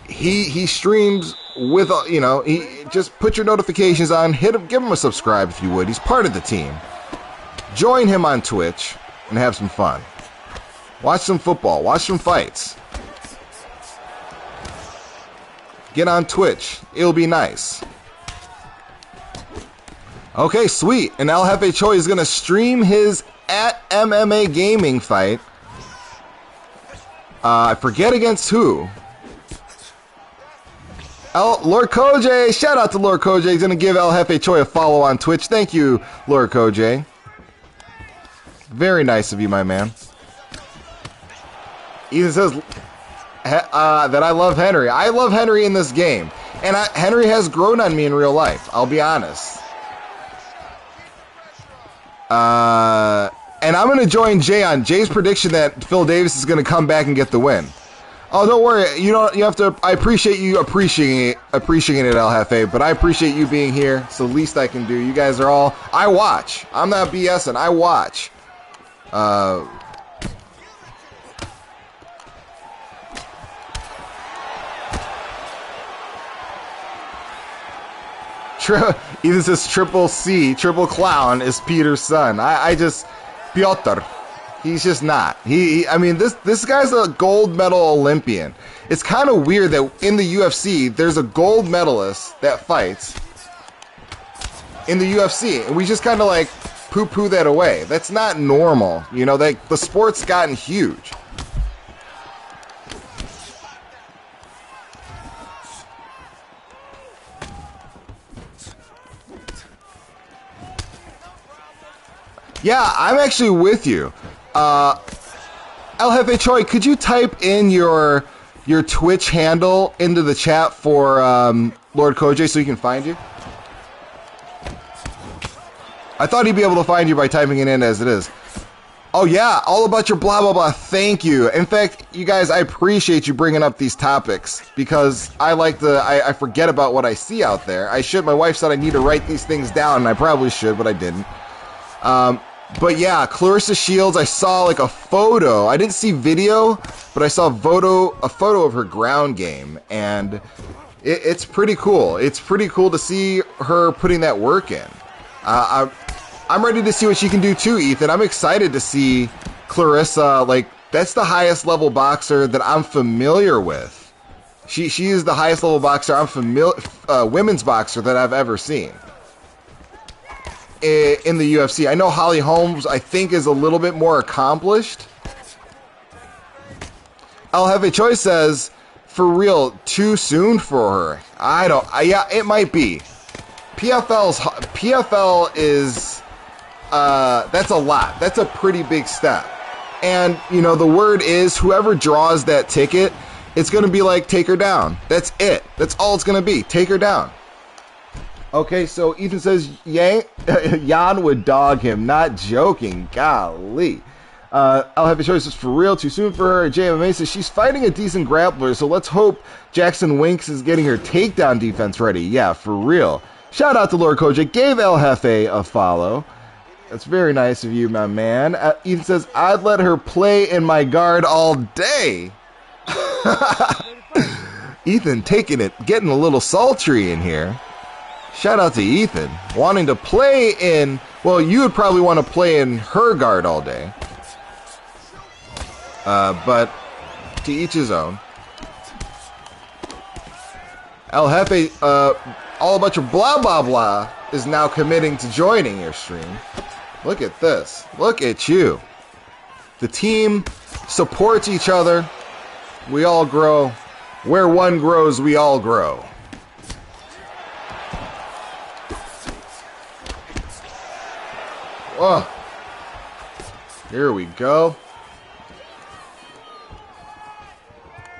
S5: He streams with, you know, he just put your notifications on. Hit him, give him a subscribe if you would. He's part of the team. Join him on Twitch and have some fun. Watch some football. Watch some fights. Get on Twitch. It'll be nice. Okay, sweet. And El Jefe Choi is going to stream his at MMA Gaming fight. I forget against who. Lord Koj. Shout out to Lord Koj. He's going to give El Jefe Choi a follow on Twitch. Thank you, Lord Koj. Very nice of you, my man. Ethan says that I love Henry. I love Henry in this game. And Henry has grown on me in real life. I'll be honest. And I'm going to join Jay on Jay's prediction that Phil Davis is going to come back and get the win. Oh, don't worry. You have to. I appreciate you appreciating it, El Jefe, but I appreciate you being here. It's the least I can do. You guys are all. I watch. I'm not BSing. I watch. Ethan says Triple C, Triple Clown is Peter's son. I just, Piotr, he's just not. I mean, this guy's a gold medal Olympian. It's kind of weird that in the UFC, there's a gold medalist that fights in the UFC, and we just kind of like poo-poo that away. That's not normal. You know, the sport's gotten huge. Yeah, I'm actually with you. El Jefe Choi, could you type in your Twitch handle into the chat for Lord Koj so he can find you? I thought he'd be able to find you by typing it in as it is. Oh yeah, all about your blah blah blah. Thank you. In fact, you guys, I appreciate you bringing up these topics because I forget about what I see out there. I should. My wife said I need to write these things down, and I probably should, but I didn't. But yeah, Clarissa Shields, I saw like a photo. I didn't see video, but I saw a photo of her ground game, and it's pretty cool. It's pretty cool to see her putting that work in. I'm ready to see what she can do too, Ethan. I'm excited to see Clarissa. Like, that's the highest level boxer that I'm familiar with. She is the highest level boxer I'm familiar, women's boxer that I've ever seen in the UFC. I know Holly Holmes, I think, is a little bit more accomplished. El Jefe Choi says, for real, too soon for her. Yeah, it might be. PFL is, that's a lot. That's a pretty big step. And, you know, the word is whoever draws that ticket, it's going to be like, take her down. That's it. That's all it's going to be. Take her down. Okay, so Ethan says, Jan would dog him. Not joking. Golly. I'll have a choice. Is for real. Too soon for her. JMMA says she's fighting a decent grappler, so let's hope Jackson Winks is getting her takedown defense ready. Yeah, for real. Shout out to Lord Kojak. Gave El Jefe a follow. That's very nice of you, my man. Ethan says, I'd let her play in my guard all day. Ethan taking it, getting a little sultry in here. Shout out to Ethan. Wanting to play in, well, you would probably want to play in her guard all day. But to each his own. El Jefe, all a bunch of blah blah blah, is now committing to joining your stream. Look at this. Look at you. The team supports each other. We all grow. Where one grows, we all grow. Whoa. Here we go.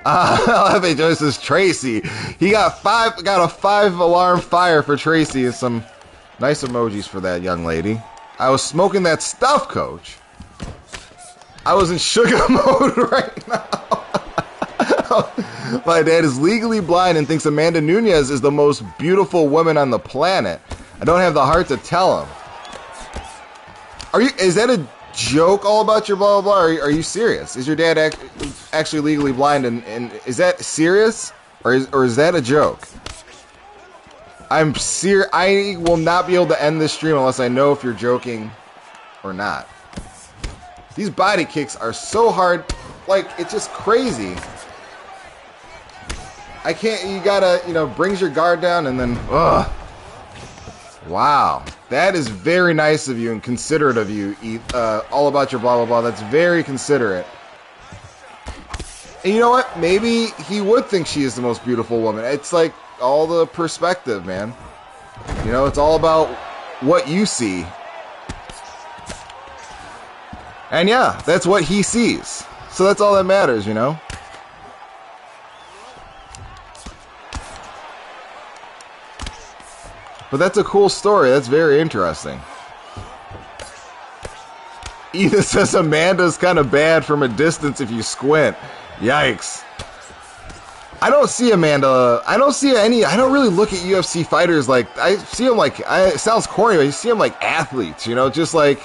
S5: LFA Joe says Tracy. He got a 5 alarm fire for Tracy and some nice emojis for that young lady. I was smoking that stuff, coach. I was in sugar mode right now. My dad is legally blind and thinks Amanda Nunes is the most beautiful woman on the planet. I don't have the heart to tell him. Is that a joke all about your blah blah blah? Or are you serious? Is your dad actually legally blind and is that serious or is that a joke? I'm serious. I will not be able to end this stream unless I know if you're joking or not. These body kicks are so hard, like it's just crazy. I can't. You gotta, brings your guard down and then. Ugh. Wow, that is very nice of you and considerate of you. All about your blah blah blah. That's very considerate. And you know what? Maybe he would think she is the most beautiful woman. It's like all the perspective, man. It's all about what you see. And yeah, that's what he sees. So that's all that matters, But that's a cool story. That's very interesting. Ethan says Amanda's kind of bad from a distance if you squint. Yikes. I don't see Amanda. I don't really look at UFC fighters like, I see them like, it sounds corny, but I see them like athletes, just like,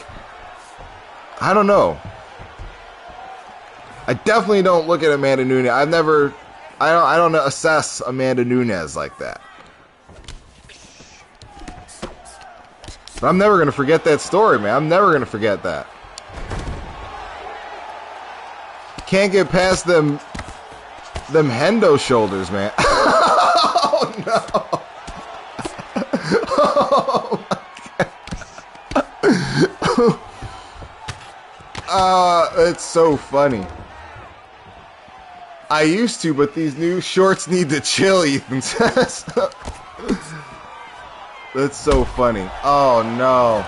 S5: I don't know. I definitely don't look at Amanda Nunes. I don't assess Amanda Nunes like that. But I'm never going to forget that story, man. I'm never going to forget that. Can't get past them Hendo shoulders, man. Oh, no. Oh, my God. It's so funny. I used to, but these new shorts need to chill, Ethan says. That's so funny. Oh, no.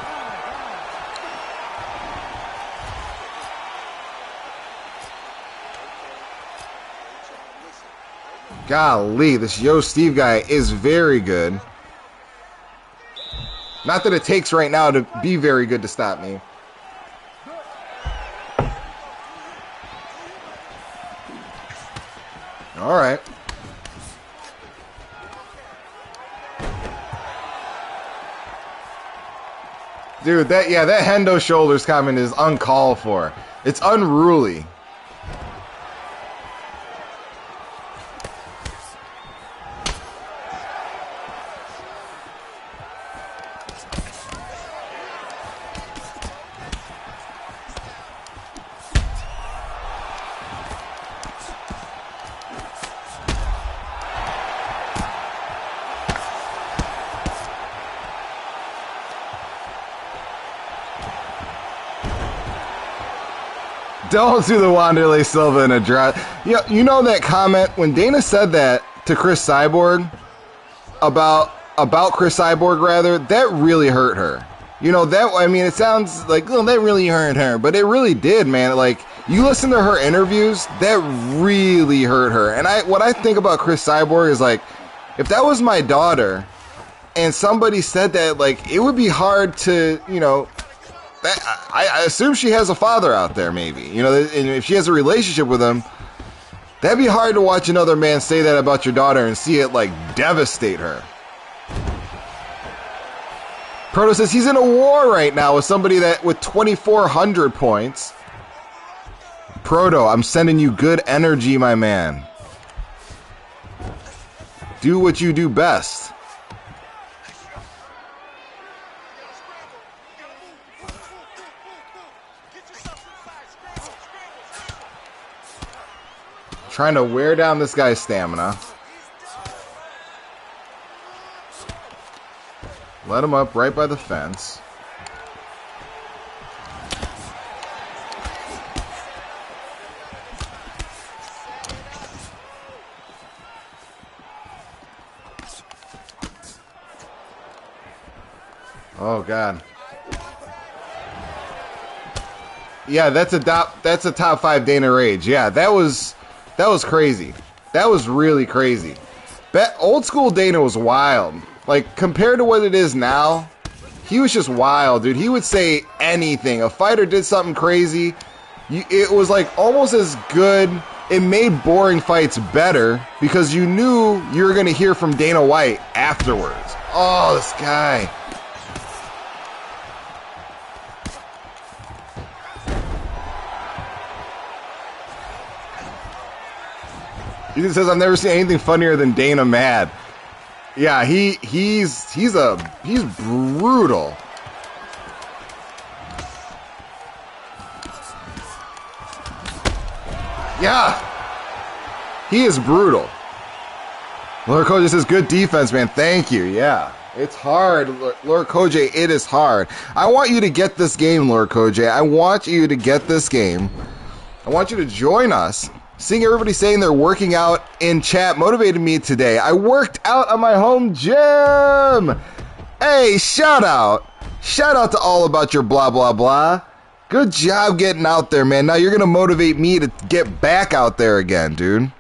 S5: Golly, this Yo Steve guy is very good. Not that it takes right now to be very good to stop me. All right. Dude, that Hendo shoulders comment is uncalled for. It's unruly. Don't do the Wanderlei Silva in a draw. You know that comment when Dana said that to Chris Cyborg about Chris Cyborg rather, that really hurt her. It sounds like, oh, that really hurt her, but it really did, man. Like, you listen to her interviews, that really hurt her. And what I think about Chris Cyborg is like, if that was my daughter and somebody said that, like, it would be hard to, I assume she has a father out there, maybe. You know, and if she has a relationship with him, that'd be hard to watch another man say that about your daughter and see it, like, devastate her. Proto says he's in a war right now with somebody with 2,400 points. Proto, I'm sending you good energy, my man. Do what you do best. Trying to wear down this guy's stamina. Let him up right by the fence. Oh God. Yeah, that's a top 5 Dana Rage. Yeah, that was crazy. That was really crazy. Old school Dana was wild. Like, compared to what it is now, he was just wild, dude. He would say anything. A fighter did something crazy, it was like almost as good. It made boring fights better because you knew you were going to hear from Dana White afterwards. Oh, this guy. He says, I've never seen anything funnier than Dana mad. Yeah, he's brutal. Yeah, he is brutal. Lord Koji says, good defense, man. Thank you. Yeah, it's hard, Lord Koji. It is hard. I want you to get this game, Lord Koji. I want you to get this game. I want you to join us. Seeing everybody saying they're working out in chat motivated me today. I worked out on my home gym. Hey, shout out. Shout out to all about your blah, blah, blah. Good job getting out there, man. Now you're going to motivate me to get back out there again, dude.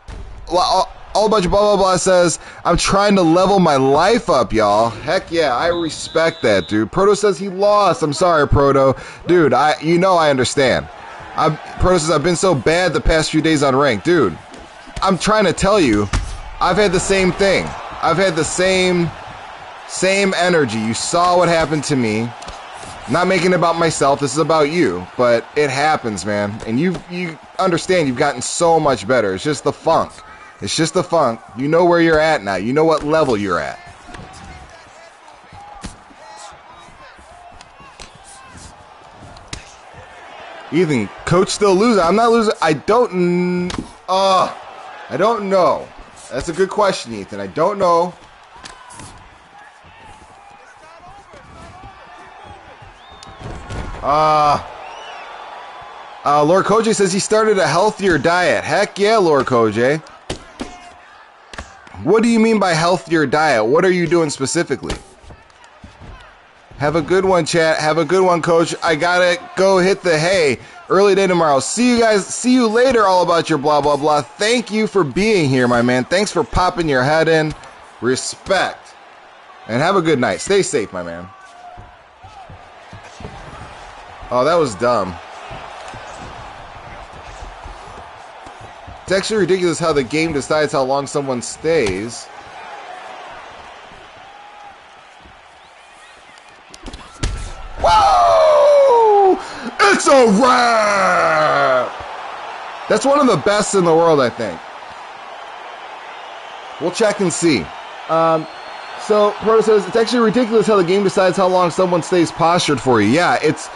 S5: All about your blah, blah, blah says, I'm trying to level my life up, y'all. Heck yeah, I respect that, dude. Proto says he lost. I'm sorry, Proto. Dude, I understand. Proto says, I've been so bad the past few days on rank. Dude, I'm trying to tell you, I've had the same thing. I've had the same energy. You saw what happened to me. I'm not making it about myself. This is about you. But it happens, man. And you understand you've gotten so much better. It's just the funk. It's just the funk. You know where you're at now. You know what level you're at. Ethan, coach still losing? I'm not losing. I don't know. That's a good question, Ethan. I don't know. Lord Koji says he started a healthier diet. Heck yeah, Lord Koji. What do you mean by healthier diet? What are you doing specifically? Have a good one, chat. Have a good one, coach. I gotta go hit the hay. Early day tomorrow. See you guys. See you later, all about your blah, blah, blah. Thank you for being here, my man. Thanks for popping your head in. Respect. And have a good night. Stay safe, my man. Oh, that was dumb. It's actually ridiculous how the game decides how long someone stays. Whoa! It's a wrap! That's one of the best in the world, I think. We'll check and see. So, Proto says, it's actually ridiculous how the game decides how long someone stays postured for you. Yeah, it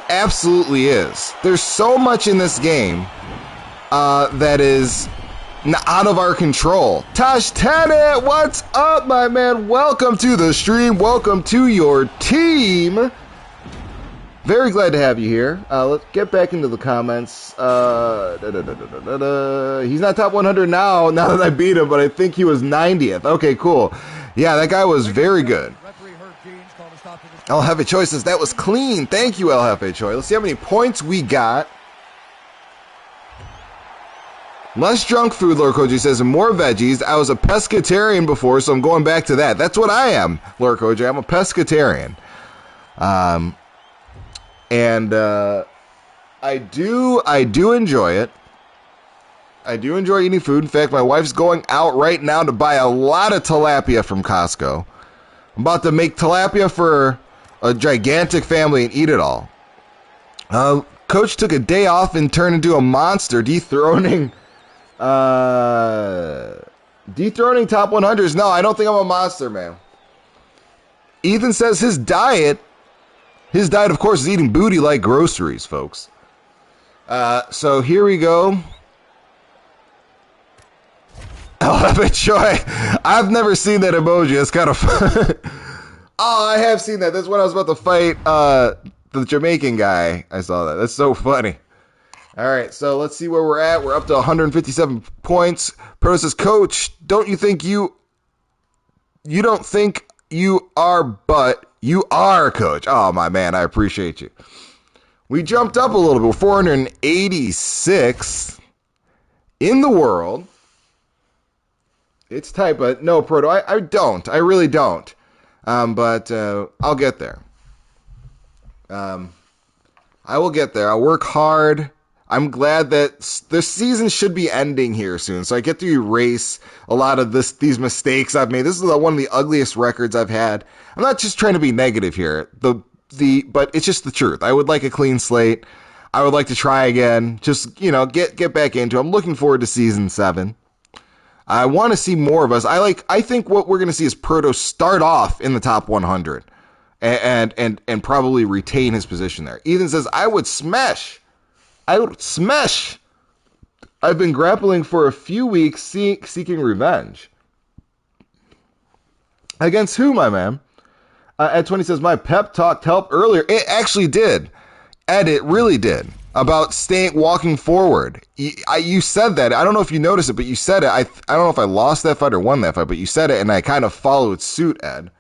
S5: absolutely is. There's so much in this game that is out of our control. Tosh Tenet, what's up, my man? Welcome to the stream. Welcome to your team. Very glad to have you here. Let's get back into the comments. He's not top 100 now that I beat him, but I think he was 90th. Okay, cool. Yeah, that guy was very good. El Jefe Choi says that was clean. Thank you, El Jefe Choi. Let's see how many points we got. Less junk food, Lord Koji says, and more veggies. I was a pescatarian before, so I'm going back to that. That's what I am, Lord Koji. I'm a pescatarian. And I do enjoy it. I do enjoy eating food. In fact, my wife's going out right now to buy a lot of tilapia from Costco. I'm about to make tilapia for a gigantic family and eat it all. Coach took a day off and turned into a monster, dethroning top 100s. No, I don't think I'm a monster, man. Ethan says his diet, of course, is eating booty like groceries, folks. So here we go. Joy. I've never seen that emoji. It's kind of fun. Oh, I have seen that. That's when I was about to fight the Jamaican guy. I saw that. That's so funny. All right, so let's see where we're at. We're up to 157 points. Proto says, Coach, don't you think you don't think you are, but you are, Coach. Oh, my man, I appreciate you. We jumped up a little bit. We're 486 in the world. It's tight, but no, Proto, I don't. I really don't. But I'll get there. I will get there. I'll work hard. I'm glad that this season should be ending here soon, so I get to erase a lot of these mistakes I've made. This is one of the ugliest records I've had. I'm not just trying to be negative here, but it's just the truth. I would like a clean slate. I would like to try again. Just get back into it. I'm looking forward to season 7. I want to see more of us. I think what we're going to see is Proto start off in the top 100 and probably retain his position there. Ethan says, I would smash. I've been grappling for a few weeks seeking revenge. Against who, my man? Ed 20 says, my pep talk helped earlier. It actually did. Ed, it really did. About walking forward. You said that. I don't know if you noticed it, but you said it. I don't know if I lost that fight or won that fight, but you said it, and I kind of followed suit, Ed.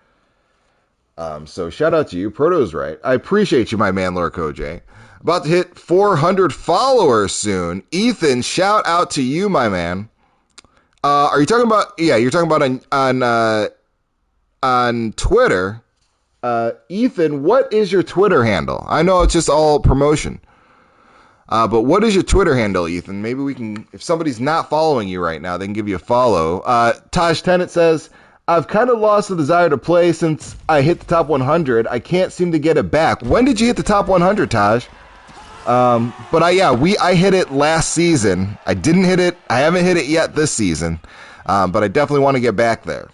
S5: So shout out to you. Proto's right. I appreciate you, my man, Lord Koj. About to hit 400 followers soon. Ethan, shout out to you, my man. Are you talking about? Yeah, you're talking about on Twitter. Ethan, what is your Twitter handle? I know it's just all promotion. But what is your Twitter handle, Ethan? Maybe we can, if somebody's not following you right now, they can give you a follow. Taj Tennant says, I've kind of lost the desire to play since I hit the top 100. I can't seem to get it back. When did you hit the top 100, Taj? But I hit it last season. I didn't hit it. I haven't hit it yet this season. But I definitely want to get back there.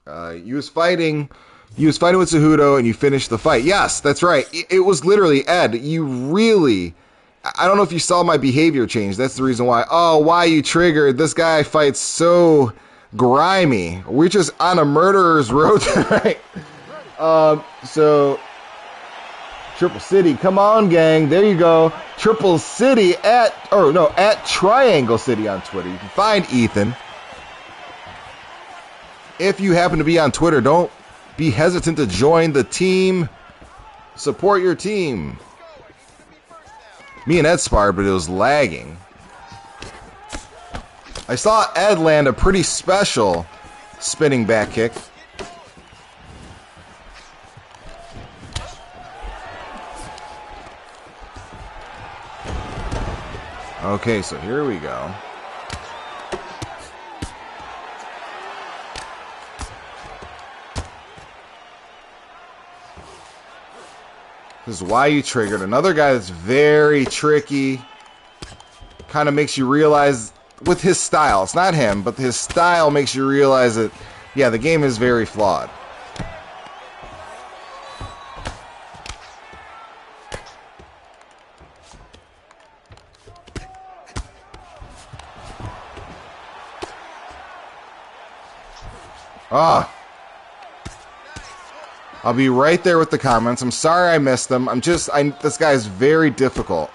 S5: You was fighting with Cejudo and you finished the fight. Yes, that's right. It was literally, Ed, I don't know if you saw my behavior change. That's the reason why. Oh, why you triggered. This guy fights so grimy. We're just on a murderer's road tonight. So Triple City, come on, gang. There you go. Triple City at Triangle City on Twitter. You can find Ethan. If you happen to be on Twitter, don't be hesitant to join the team. Support your team. Me and Ed sparred, but it was lagging. I saw Ed land a pretty special spinning back kick. Okay, so here we go. This is why you triggered. Another guy that's very tricky. Kind of makes you realize with his style. It's not him, but his style makes you realize that, yeah, the game is very flawed. Ah. I'll be right there with the comments. I'm sorry I missed them. This guy is very difficult.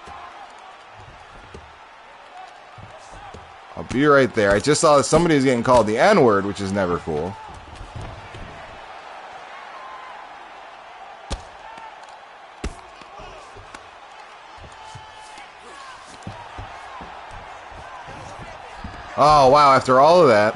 S5: I'll be right there. I just saw that somebody was getting called the N-word, which is never cool. Oh, wow, after all of that.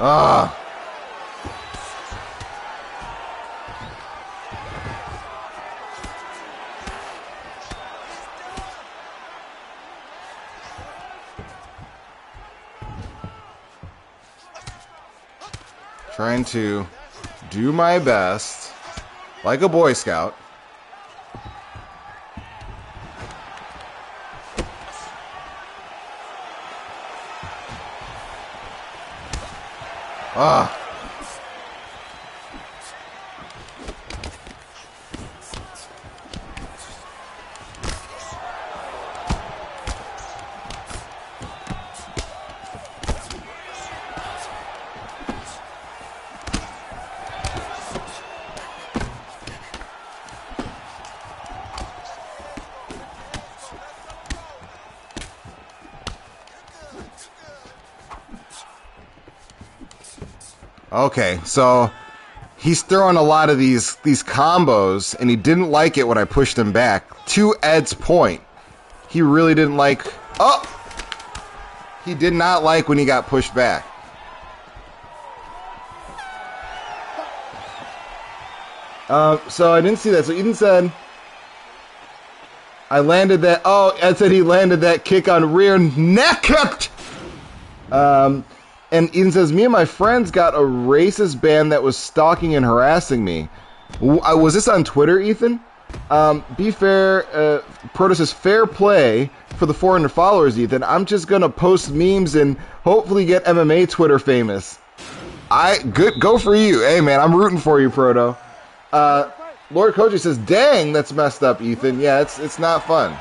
S5: Ah. Trying to do my best, like a Boy Scout. Ah. Okay, so he's throwing a lot of these combos, and he didn't like it when I pushed him back. To Ed's point, he really didn't like... Oh! He did not like when he got pushed back. So I didn't see that. So Eden said... I landed that... Oh, Ed said he landed that kick on rear naked! And Eden says, me and my friends got a racist band that was stalking and harassing me. Was this on Twitter, Ethan? Be fair. Proto says, fair play for the 400 followers, Ethan. I'm just going to post memes and hopefully get MMA Twitter famous. Go for you. Hey, man, I'm rooting for you, Proto. Lord Koji says, dang, that's messed up, Ethan. Yeah, it's not fun.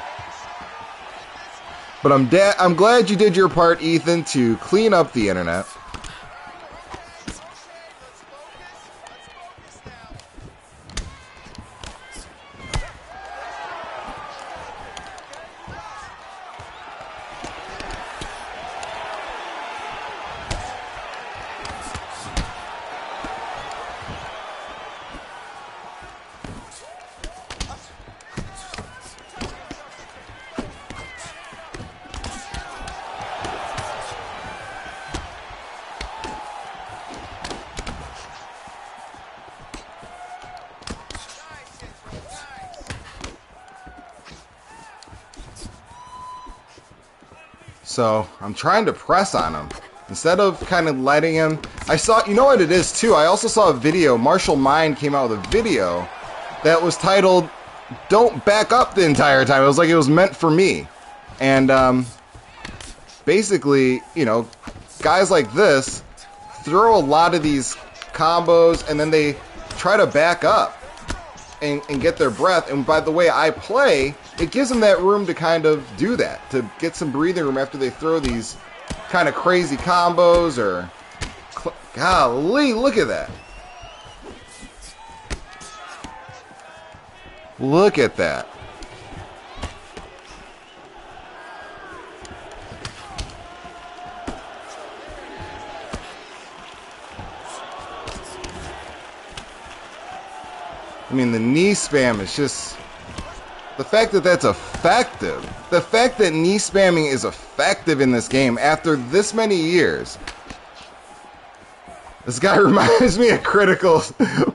S5: But I'm glad you did your part, Ethan, to clean up the internet. So I'm trying to press on him instead of kind of letting him. I saw, you know what it is too? I also saw a video. Martial Mind came out with a video that was titled "Don't Back Up the Entire Time." It was like it was meant for me. And basically, you know, guys like this throw a lot of these combos and then they try to back up and get their breath. And by the way I play, it gives them that room to kind of do that, to get some breathing room after they throw these kind of crazy combos or... Golly, look at that. Look at that. I mean, the knee spam is just... The fact that that's effective, the fact that knee spamming is effective in this game after this many years. This guy reminds me of Critical,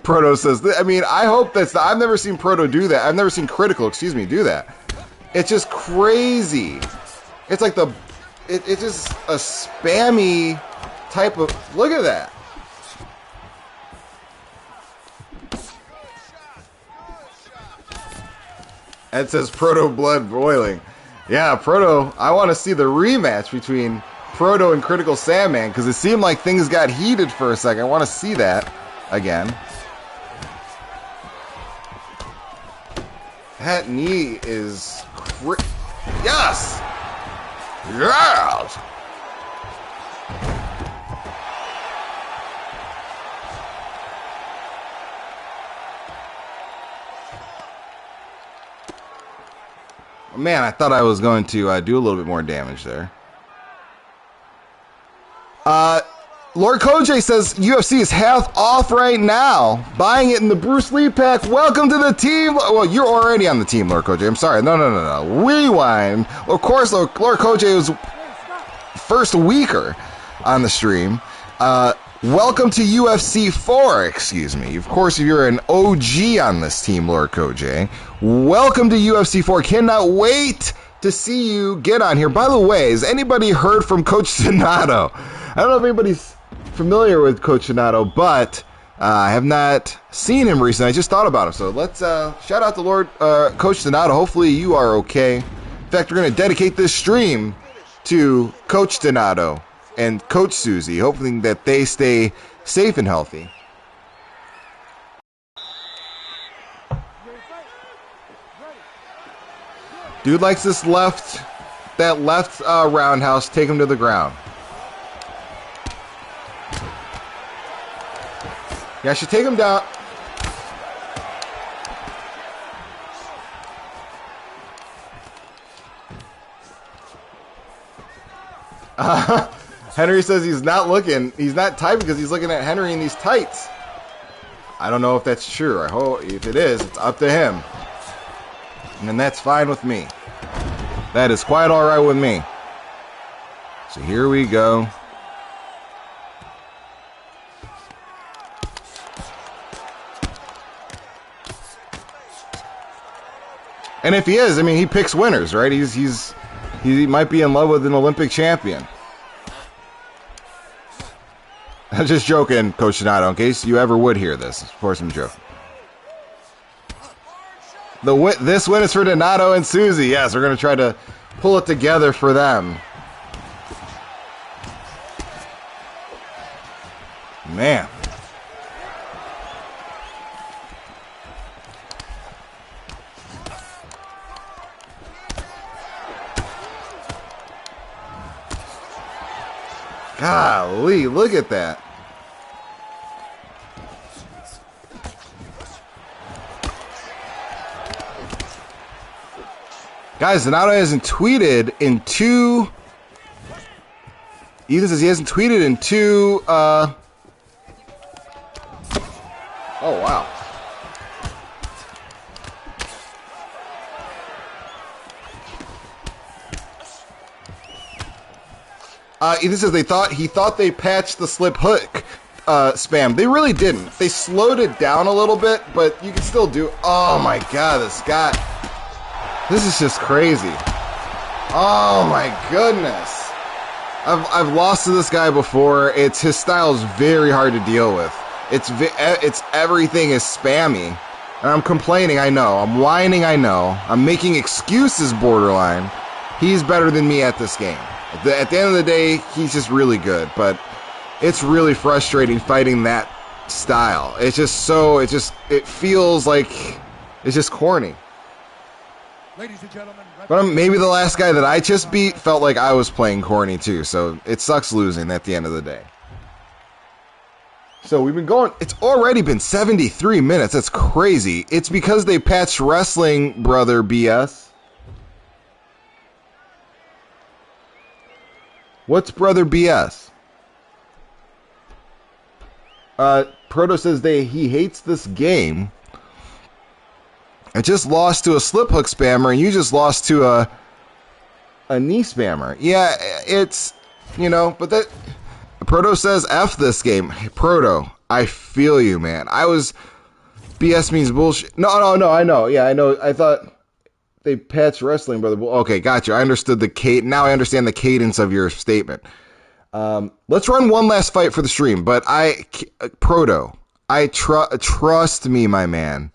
S5: Proto says. I mean, I hope that's... I've never seen Proto do that. I've never seen Critical, excuse me, do that. It's just crazy. It's like the... It's just a spammy type of... Look at that. Ed says Proto blood boiling. Yeah, Proto, I want to see the rematch between Proto and Critical Sandman because it seemed like things got heated for a second. I want to see that again. That knee is... Yes! Yes! Man, I thought I was going to do a little bit more damage there. Lord Koj says UFC is half off right now. Buying it in the Bruce Lee pack. Welcome to the team. Well, you're already on the team, Lord Koj. I'm sorry. No. Rewind. Of course, Lord Koj was first weaker on the stream. Welcome to UFC 4, excuse me. Of course, if you're an OG on this team, Lord Koj, welcome to UFC 4. Cannot wait to see you get on here. By the way, has anybody heard from Coach Donato? I don't know if anybody's familiar with Coach Donato, but I have not seen him recently. I just thought about him. So let's shout out to Lord Coach Donato. Hopefully you are okay. In fact, we're going to dedicate this stream to Coach Donato and Coach Susie, hoping that they stay safe and healthy. Dude likes that left roundhouse, take him to the ground. Yeah, I should take him down. Henry says he's not looking. He's not typing because he's looking at Henry in these tights. I don't know if that's true. I hope if it is, it's up to him. And that's fine with me. That is quite all right with me. So here we go. And if he is, I mean, he picks winners, right? He might be in love with an Olympic champion. I'm just joking, Coach Donato, in case you ever would hear this. Of course I'm joking. This win is for Donato and Susie. Yes, we're going to try to pull it together for them. Man. Golly, look at that. Guys, Donato hasn't tweeted in two... Ethan says he hasn't tweeted in two... Oh, wow. Ethan says he thought they patched the slip hook spam. They really didn't. They slowed it down a little bit, but you can still do... Oh, my God, this guy... This is just crazy. Oh my goodness. I've lost to this guy before. His style is very hard to deal with. It's everything is spammy. And I'm complaining, I know. I'm whining, I know. I'm making excuses borderline. He's better than me at this game. At the end of the day, he's just really good. But it's really frustrating fighting that style. It's just so, it feels like it's just corny.
S6: Ladies and gentlemen,
S5: but maybe the last guy that I just beat felt like I was playing corny too, so it sucks losing at the end of the day. So we've been going, it's already been 73 minutes, that's crazy. It's because they patched Wrestling Brother BS. What's Brother BS? Proto says he hates this game. I just lost to a slip hook spammer, and you just lost to a knee spammer. Yeah, it's, but that... Proto says, F this game. Hey, Proto, I feel you, man. BS means bullshit. No, I know. Yeah, I know. I thought they patched Wrestling Brother. Okay, gotcha. I understood now I understand the cadence of your statement. Let's run one last fight for the stream, but Proto, trust me, my man.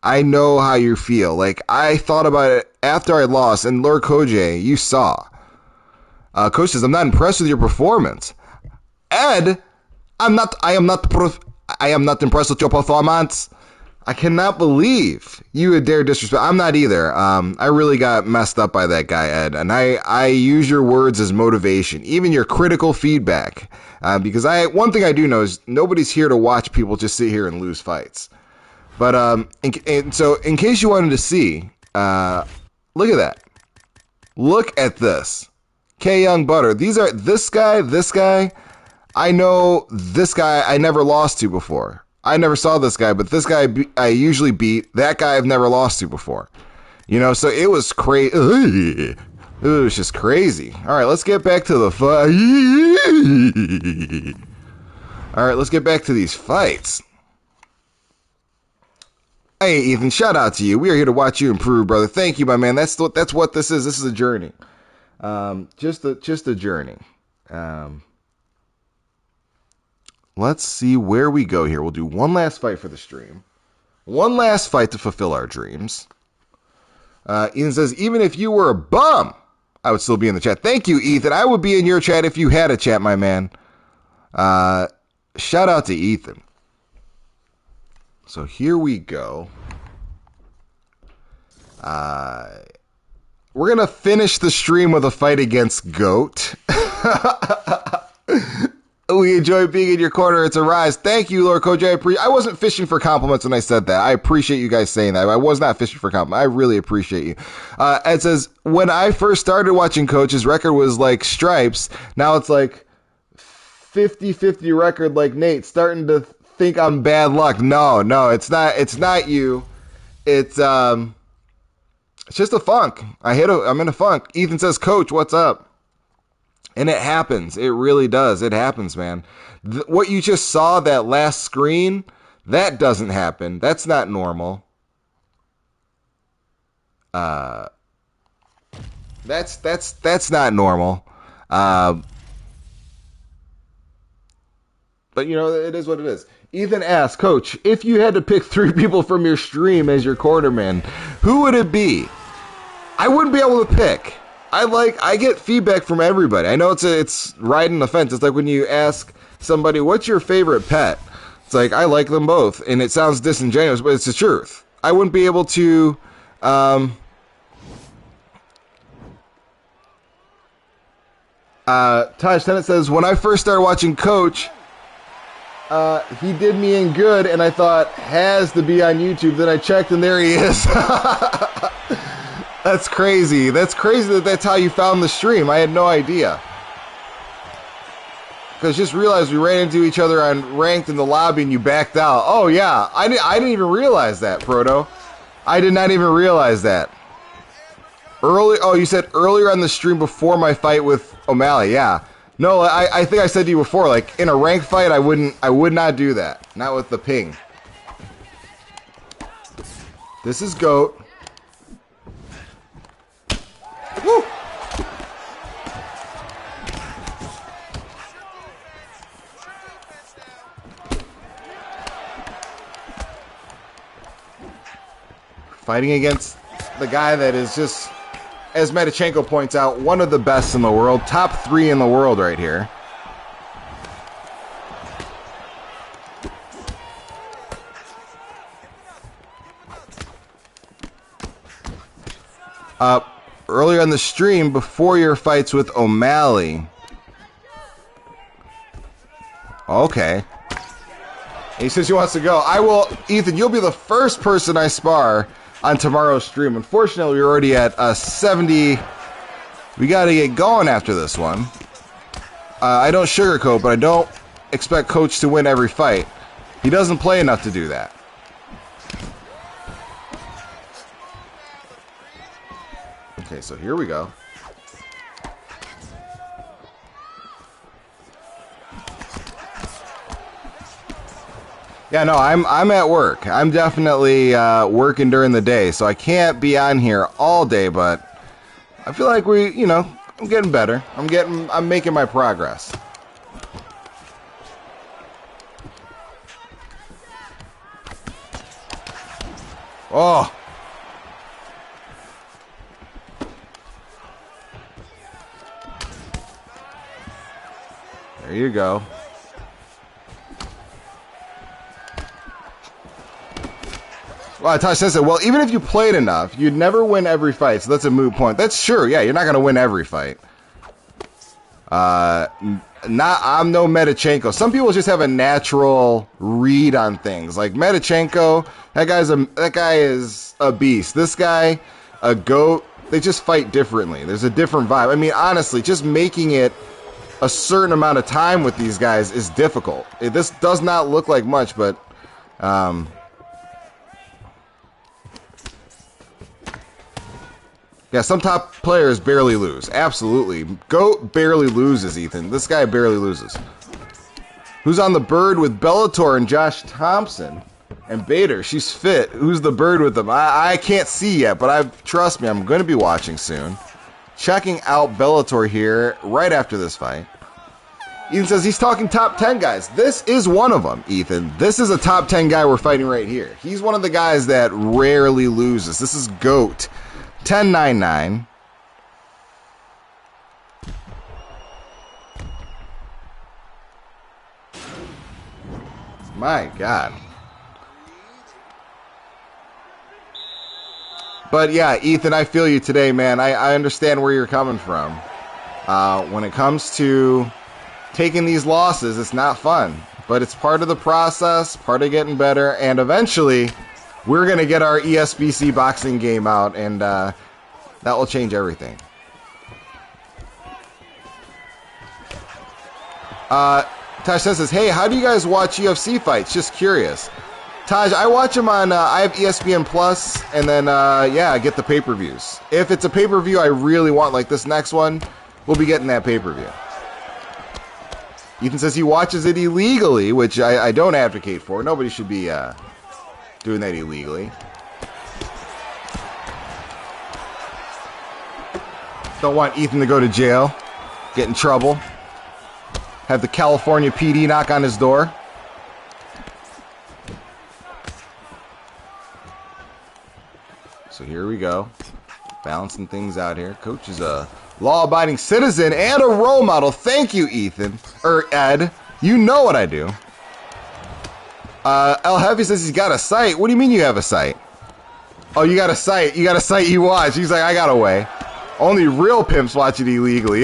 S5: I know how you feel. Like, I thought about it after I lost, and Lord Koj, you saw. Coach says, I'm not impressed with your performance. Ed, I am not impressed with your performance. I cannot believe you would dare disrespect. I'm not either. I really got messed up by that guy, Ed, and I use your words as motivation, even your critical feedback, because one thing I do know is nobody's here to watch people just sit here and lose fights. But so in case you wanted to see, look at that. Look at this. K Young Butter. This guy. I know this guy I never lost to before. I never saw this guy, but this guy I usually beat. That guy I've never lost to before. So it was crazy. It was just crazy. All right, let's get back to the fight. All right, let's get back to these fights. Hey, Ethan, shout out to you. We are here to watch you improve, brother. Thank you, my man. That's what this is. This is a journey. Just a journey. Let's see where we go here. We'll do one last fight for the stream. One last fight to fulfill our dreams. Ethan says, even if you were a bum, I would still be in the chat. Thank you, Ethan. I would be in your chat if you had a chat, my man. Shout out to Ethan. So here we go. We're going to finish the stream with a fight against GOAT. We enjoy being in your corner. It's a rise. Thank you, Lord Coach. I wasn't fishing for compliments when I said that. I appreciate you guys saying that. I was not fishing for compliments. I really appreciate you. It says, when I first started watching Coach, his record was like Stripes. Now it's like 50-50 record like Nate. Starting to think I'm bad luck. No, it's not. It's not you. It's just a funk. I'm in a funk. Ethan says, Coach, what's up? And it happens. It really does. It happens, man. What you just saw, that last screen, that doesn't happen. That's not normal. That's not normal. But you know, it is what it is. Ethan asks, Coach, if you had to pick 3 people from your stream as your cornerman, who would it be? I wouldn't be able to pick. I get feedback from everybody. I know it's riding the fence. It's like when you ask somebody, what's your favorite pet? It's like, I like them both. And it sounds disingenuous, but it's the truth. I wouldn't be able to, Taj Tennant says, when I first started watching Coach, he did me in good, and I thought, has to be on YouTube. Then I checked, and there he is. That's crazy. That's crazy that's how you found the stream. I had no idea. Because just realized we ran into each other on ranked in the lobby and you backed out. Oh, yeah. I didn't even realize that, Proto. I did not even realize that. You said earlier on the stream before my fight with O'Malley. Yeah. No, I think I said to you before, like, in a ranked fight, I would not do that. Not with the ping. This is GOAT. Woo! Fighting against the guy that is just, as Medichenko points out, one of the best in the world. Top 3 in the world right here. Earlier on the stream, before your fights with O'Malley. Okay. He says he wants to go. I will, Ethan, you'll be the first person I spar on tomorrow's stream. Unfortunately, we're already at 70. We got to get going after this one. I don't sugarcoat, but I don't expect Coach to win every fight. He doesn't play enough to do that. Okay, so here we go. Yeah, no, I'm at work. I'm definitely working during the day, so I can't be on here all day, but I feel like I'm getting better. I'm making my progress. Oh. There you go. Well, Tosh says it. Well, even if you played enough, you'd never win every fight, so that's a moot point. That's true. Yeah, you're not going to win every fight. I'm no Medichenko. Some people just have a natural read on things. Like Medichenko, that guy is a beast. This guy, a GOAT. They just fight differently. There's a different vibe. I mean, honestly, just making it a certain amount of time with these guys is difficult. This does not look like much, but yeah, some top players barely lose. Absolutely. GOAT barely loses, Ethan. This guy barely loses. Who's on the bird with Bellator and Josh Thompson? And Bader, she's fit. Who's the bird with them? I can't see yet, but trust me, I'm going to be watching soon. Checking out Bellator here right after this fight. Ethan says he's talking top 10 guys. This is one of them, Ethan. This is a top 10 guy we're fighting right here. He's one of the guys that rarely loses. This is GOAT. 10-9-9. My God. But yeah, Ethan, I feel you today, man. I understand where you're coming from. When it comes to taking these losses, it's not fun. But it's part of the process, part of getting better, and eventually we're going to get our ESBC boxing game out, and that will change everything. Taj says, hey, how do you guys watch UFC fights? Just curious. Taj, I watch them on, I have ESPN Plus, and then, yeah, I get the pay-per-views. If it's a pay-per-view I really want, like this next one, we'll be getting that pay-per-view. Ethan says he watches it illegally, which I don't advocate for. Nobody should be doing that illegally. Don't want Ethan to go to jail, get in trouble, have the California PD knock on his door. So here we go, balancing things out here. Coach is a law-abiding citizen and a role model. Thank you, Ethan. Ed. You know what I do. El Heavy says he's got a site. What do you mean you have a site? Oh, you got a site. You got a site you watch. He's like, I got a way. Only real pimps watch it illegally.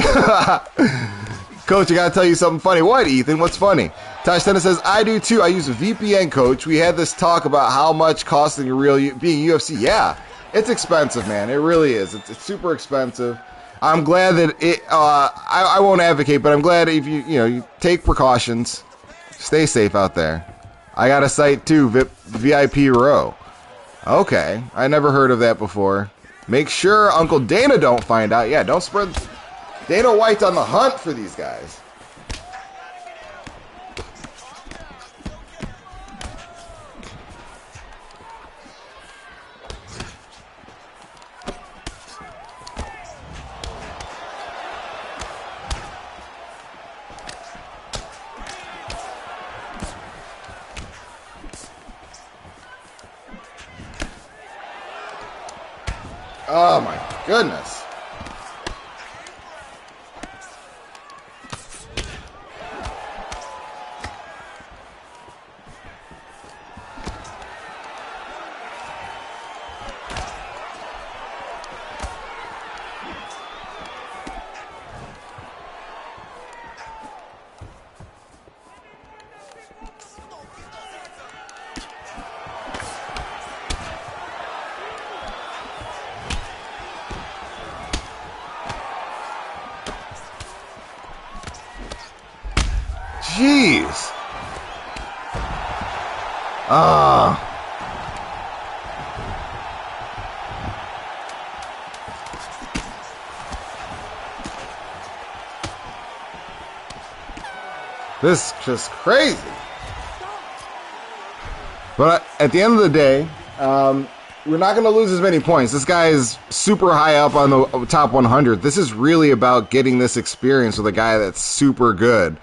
S5: Coach, I gotta tell you something funny. What, Ethan? What's funny? Tosh Tennis says, I do too. I use a VPN, Coach. We had this talk about how much costing being UFC. Yeah, it's expensive, man. It really is. It's super expensive. I'm glad that it. I won't advocate, but I'm glad if you take precautions, stay safe out there. I got a site too, VIP Row. Okay, I never heard of that before. Make sure Uncle Dana don't find out. Yeah, don't spread. Dana White's on the hunt for these guys. Oh my goodness. Jeez. This is just crazy. But at the end of the day, we're not going to lose as many points. This guy is super high up on the top 100. This is really about getting this experience with a guy that's super good.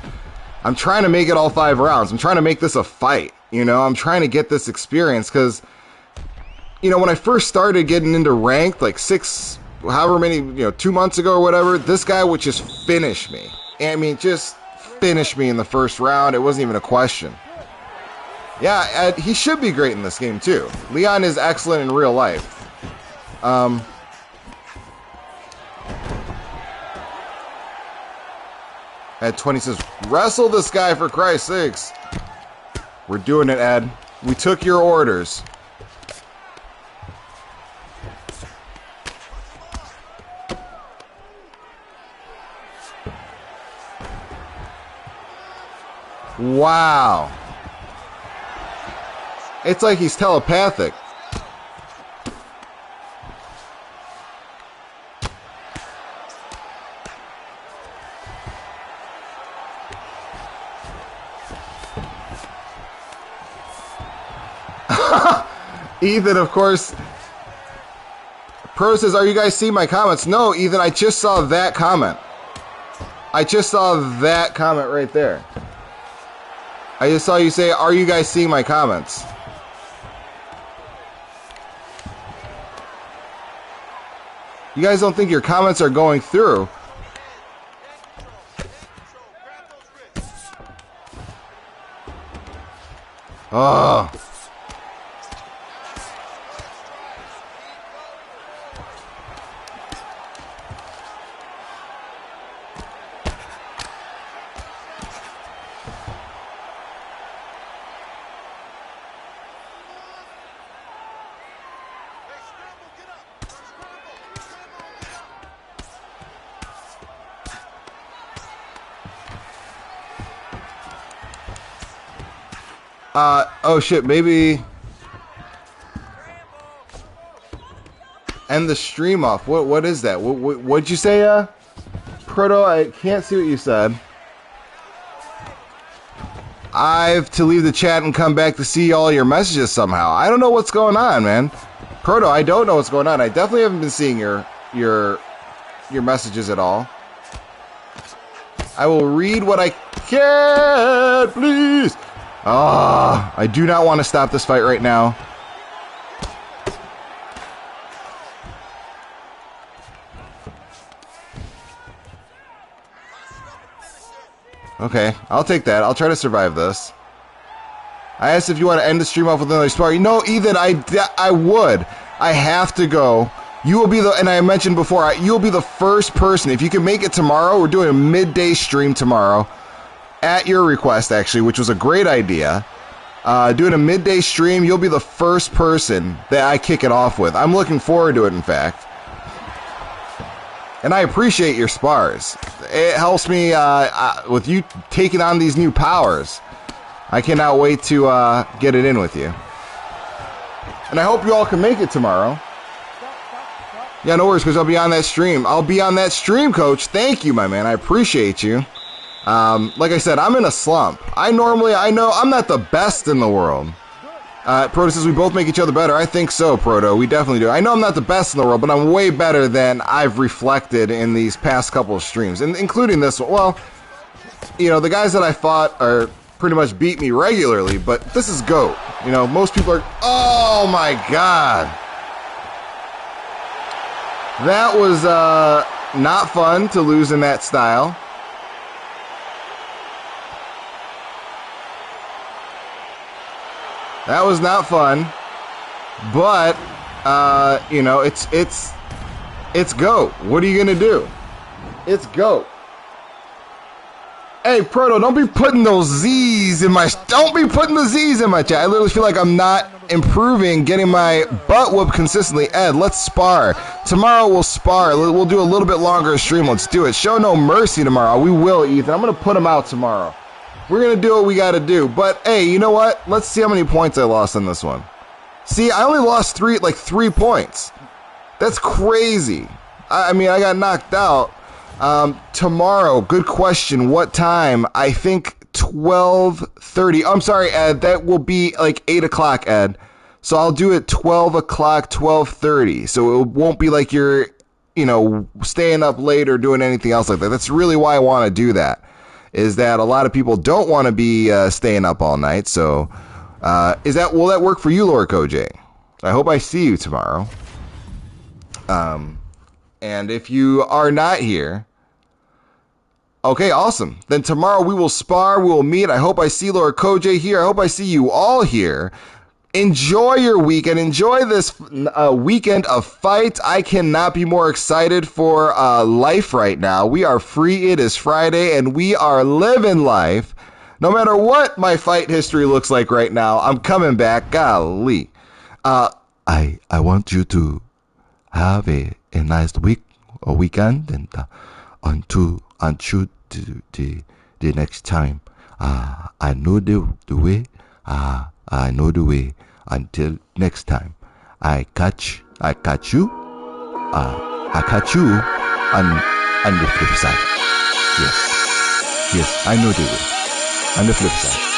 S5: I'm trying to make it all 5 rounds. I'm trying to make this a fight. I'm trying to get this experience because, when I first started getting into ranked, like 2 months ago or whatever, this guy would just finish me. I mean, just finish me in the first round. It wasn't even a question. Yeah, he should be great in this game too. Leon is excellent in real life. Ed 20 says, wrestle this guy for Christ's sakes. We're doing it, Ed. We took your orders. Wow. It's like he's telepathic. Ethan, of course. Pro says, are you guys seeing my comments? No, Ethan, I just saw that comment. I just saw that comment right there. I just saw you say, are you guys seeing my comments? You guys don't think your comments are going through. Oh. Oh shit, maybe end the stream off. What is that? What'd you say, Proto? I can't see what you said. I have to leave the chat and come back to see all your messages somehow. I don't know what's going on, man. Proto, I don't know what's going on. I definitely haven't been seeing your messages at all. I will read what I can, please. I do not want to stop this fight right now. Okay, I'll take that. I'll try to survive this. I asked if you want to end the stream off with another spar. No, Ethan, I would. I have to go. You will be the, and I mentioned before, you'll be the first person. If you can make it tomorrow, we're doing a midday stream tomorrow. At your request, actually, which was a great idea. Doing a midday stream, you'll be the first person that I kick it off with. I'm looking forward to it, in fact. And I appreciate your spars. It helps me with you taking on these new powers. I cannot wait to get it in with you. And I hope you all can make it tomorrow. Yeah, no worries, because I'll be on that stream. I'll be on that stream, Coach. Thank you, my man. I appreciate you. Like I said, I'm in a slump. I know I'm not the best in the world. Proto says we both make each other better. I think so, Proto. We definitely do. I know I'm not the best in the world, but I'm way better than I've reflected in these past couple of streams, and including this one. Well, you know, the guys that I fought are pretty much beat me regularly, but this is GOAT. You know, most people are, oh my God. That was, not fun to lose in that style. That was not fun, but you know, it's GOAT. What are you gonna do? It's GOAT. Hey, Proto, don't be putting those Z's in my. Don't be putting the Z's in my chat. I literally feel like I'm not improving, getting my butt whooped consistently. Ed, let's spar tomorrow. We'll spar. We'll do a little bit longer stream. Let's do it. Show no mercy tomorrow. We will, Ethan. I'm gonna put them out tomorrow. We're going to do what we got to do. But, hey, you know what? Let's see how many points I lost on this one. See, I only lost 3 points. That's crazy. I mean, I got knocked out. Tomorrow, good question. What time? I think 12:30. I'm sorry, Ed. That will be like 8 o'clock, Ed. So I'll do it 12 o'clock, 12:30. So it won't be like you're, you know, staying up late or doing anything else like that. That's really why I want to do that. Is that a lot of people don't want to be staying up all night. So will that work for you, Lord Koj? I hope I see you tomorrow. And if you are not here, okay, awesome. Then tomorrow we will spar, we will meet. I hope I see Lord Koj here. I hope I see you all here. Enjoy your weekend. Enjoy this weekend of fights. I cannot be more excited for life right now. We are free. It is Friday, and we are living life. No matter what my fight history looks like right now, I'm coming back. Golly. I want you to have a nice weekend, and until the next time. I know the way. I know the way. Until next time, I catch you. I catch you on the flip side. Yes, I know the way. On the flip side.